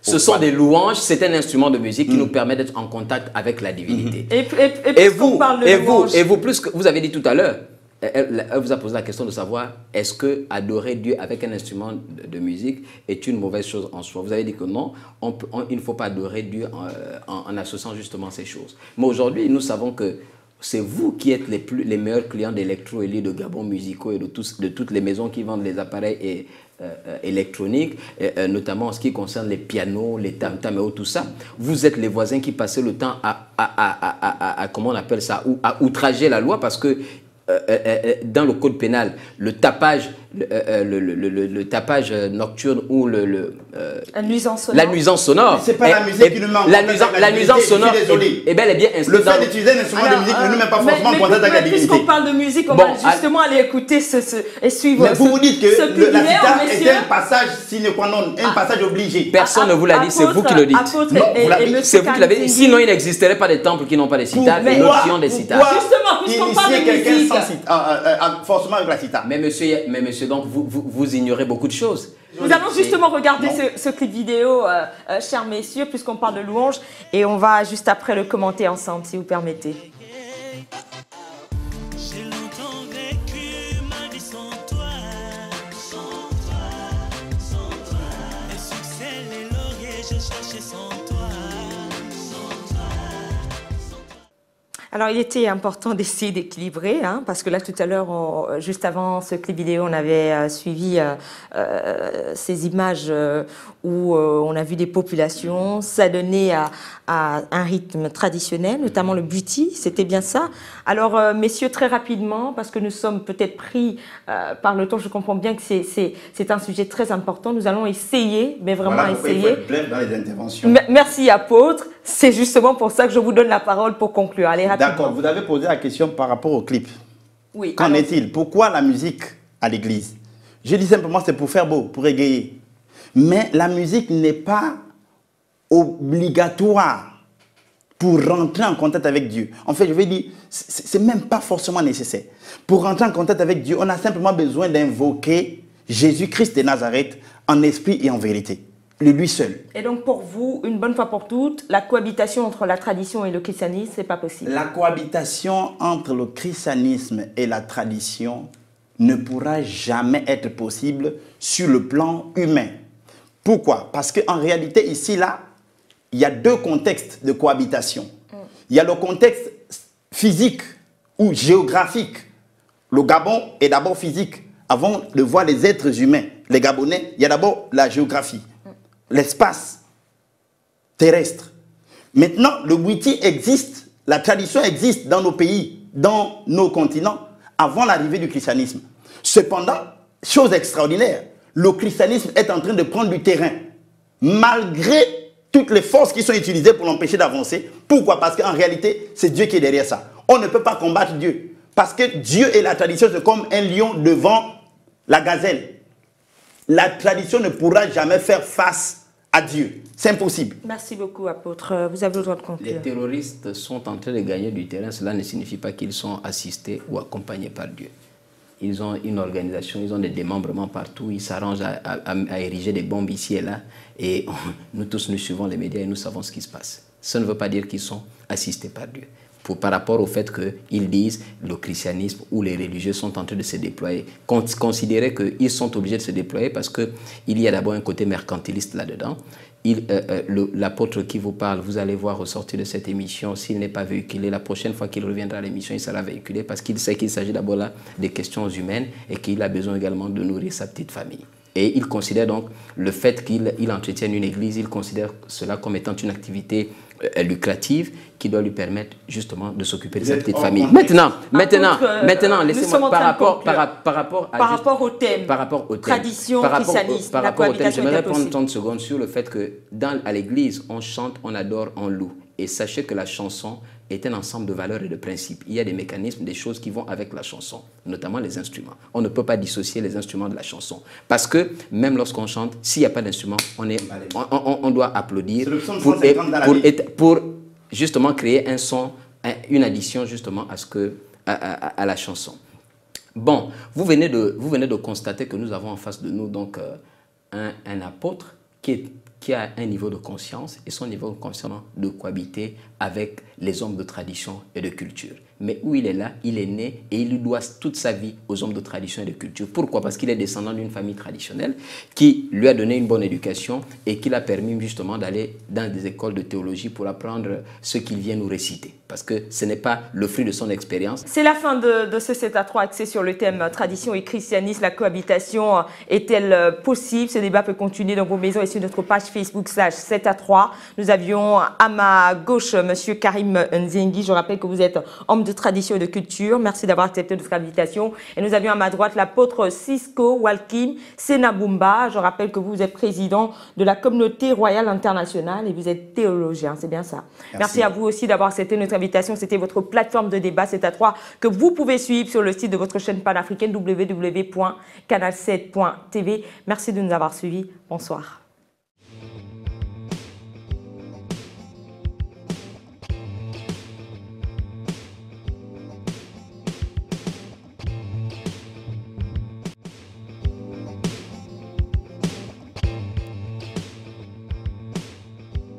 [SPEAKER 2] Ce sont des louanges, c'est un instrument de musique qui nous permet d'être en contact avec la divinité. Et vous, plus que vous avez dit tout à l'heure, elle vous a posé la question de savoir est-ce que adorer Dieu avec un instrument de musique est une mauvaise chose en soi. Vous avez dit que non, il ne faut pas adorer Dieu en associant justement ces choses. Mais aujourd'hui, nous savons que c'est vous qui êtes les meilleurs clients d'Electro Elite, de Gabon Musicaux et de toutes les maisons qui vendent les appareils électroniques, notamment en ce qui concerne les pianos, les tam-tams et tout ça. Vous êtes les voisins qui passaient le temps comment on appelle ça, à outrager la loi parce que dans le code pénal, le tapage, le tapage nocturne ou
[SPEAKER 1] la nuisance sonore.
[SPEAKER 2] La nuisance sonore.
[SPEAKER 3] C'est pas la musique qui nous met en contact avec
[SPEAKER 2] la nuisance sonore est bel et bien inscrite.
[SPEAKER 3] Le fait d'utiliser un instrument de musique ne nous met pas forcément en contact avec la divinité.
[SPEAKER 1] Puisqu'on parle de musique, on va justement aller écouter et suivre.
[SPEAKER 3] Mais vous dites que la cithare était un passage sine qua non, un passage obligé.
[SPEAKER 2] Personne ne vous l'a dit, c'est vous qui le dites. C'est vous qui l'avez dit. Sinon, il n'existerait pas des temples qui n'ont pas de cithare et d'autres qui ont des cithares.
[SPEAKER 1] Justement, puisqu'on parle de musique.
[SPEAKER 3] Forcément avec la cithare.
[SPEAKER 2] Mais monsieur, donc vous ignorez beaucoup de choses.
[SPEAKER 1] Nous allons justement regarder ce clip vidéo, chers messieurs, puisqu'on parle de louange, et on va juste après le commenter ensemble, si vous permettez.
[SPEAKER 4] J'ai longtemps vécu ma vie sans toi, les succès, les lauriers, je cherchais sans toi.
[SPEAKER 1] Alors, il était important d'essayer d'équilibrer, hein, parce que là, tout à l'heure, juste avant ce clip vidéo, on avait suivi ces images où on a vu des populations s'adonner à un rythme traditionnel, notamment le buti, c'était bien ça. Alors, messieurs, très rapidement, parce que nous sommes peut-être pris par le temps, je comprends bien que c'est un sujet très important, nous allons essayer, mais vraiment essayer.
[SPEAKER 3] Il faut être bref dans les interventions.
[SPEAKER 1] Merci, apôtre. C'est justement pour ça que je vous donne la parole pour conclure. Allez, rapidement.
[SPEAKER 3] D'accord, vous avez posé la question par rapport au clip.
[SPEAKER 1] Oui.
[SPEAKER 3] Qu'en est-il? Pourquoi la musique à l'église? Je dis simplement c'est pour faire beau, pour égayer. Mais la musique n'est pas obligatoire pour rentrer en contact avec Dieu. En fait, je vais dire, c'est même pas forcément nécessaire. Pour rentrer en contact avec Dieu, on a simplement besoin d'invoquer Jésus-Christ de Nazareth en esprit et en vérité. Lui seul.
[SPEAKER 1] Et donc pour vous, une bonne fois pour toutes, la cohabitation entre la tradition et le christianisme, c'est pas possible?
[SPEAKER 3] La cohabitation entre le christianisme et la tradition ne pourra jamais être possible sur le plan humain. Pourquoi? Parce qu'en réalité, ici, là, il y a deux contextes de cohabitation. Il y a le contexte physique ou géographique. Le Gabon est d'abord physique. Avant de voir les êtres humains, les Gabonais, il y a d'abord la géographie. L'espace terrestre. Maintenant, le Bwiti existe, la tradition existe dans nos pays, dans nos continents, avant l'arrivée du christianisme. Cependant, chose extraordinaire, le christianisme est en train de prendre du terrain, malgré toutes les forces qui sont utilisées pour l'empêcher d'avancer. Pourquoi? Parce qu'en réalité, c'est Dieu qui est derrière ça. On ne peut pas combattre Dieu. Parce que Dieu et la tradition, c'est comme un lion devant la gazelle. La tradition ne pourra jamais faire face à Dieu. C'est impossible.
[SPEAKER 1] Merci beaucoup, apôtre. Vous avez le droit de conclure.
[SPEAKER 2] Les terroristes sont en train de gagner du terrain. Cela ne signifie pas qu'ils sont assistés ou accompagnés par Dieu. Ils ont une organisation, ils ont des démembrements partout. Ils s'arrangent à ériger des bombes ici et là. Et nous tous, nous suivons les médias et nous savons ce qui se passe. Ça ne veut pas dire qu'ils sont assistés par Dieu. Par rapport au fait qu'ils disent le christianisme ou les religieux sont en train de se déployer. Considérer qu'ils sont obligés de se déployer parce qu'il y a d'abord un côté mercantiliste là-dedans. L'apôtre qui vous parle, vous allez voir au sortir de cette émission, s'il n'est pas véhiculé, la prochaine fois qu'il reviendra à l'émission, il sera véhiculé parce qu'il sait qu'il s'agit d'abord là des questions humaines et qu'il a besoin également de nourrir sa petite famille. Et il considère donc le fait qu'il entretienne une église, il considère cela comme étant une activité lucrative qui doit lui permettre justement de s'occuper de sa petite famille. Maintenant, laissez-moi par rapport au thème,
[SPEAKER 1] tradition, christianisme,
[SPEAKER 2] par rapport au thème, j'aimerais prendre 30 secondes sur le fait que à l'église, on chante, on adore, on loue. Et sachez que la chanson est un ensemble de valeurs et de principes. Il y a des mécanismes, des choses qui vont avec la chanson, notamment les instruments. On ne peut pas dissocier les instruments de la chanson. Parce que même lorsqu'on chante, s'il n'y a pas d'instrument, on doit applaudir pour justement créer un son, une addition justement à la chanson. Bon, vous venez de constater que nous avons en face de nous donc un apôtre qui qui a un niveau de conscience et son niveau de conscience de cohabiter avec les hommes de tradition et de culture. Mais où il est là, il est né et il lui doit toute sa vie aux hommes de tradition et de culture. Pourquoi? Parce qu'il est descendant d'une famille traditionnelle qui lui a donné une bonne éducation et qui l'a permis justement d'aller dans des écoles de théologie pour apprendre ce qu'il vient nous réciter. Parce que ce n'est pas le fruit de son expérience.
[SPEAKER 1] C'est la fin de ce 7 à 3 axé sur le thème tradition et christianisme. La cohabitation est-elle possible? Ce débat peut continuer dans vos maisons et sur notre page Facebook /7 à 3. Nous avions à ma gauche Monsieur Karim Nzengi. Je rappelle que vous êtes homme de tradition et de culture. Merci d'avoir accepté notre invitation. Et nous avions à ma droite l'apôtre Cisco Walkim Senabumba. Je rappelle que vous êtes président de la communauté royale internationale et vous êtes théologien. C'est bien ça. Merci à vous aussi d'avoir accepté notre invitation. C'était votre plateforme de débat 7 à 3 que vous pouvez suivre sur le site de votre chaîne panafricaine www.canal7.tv. Merci de nous avoir suivis. Bonsoir.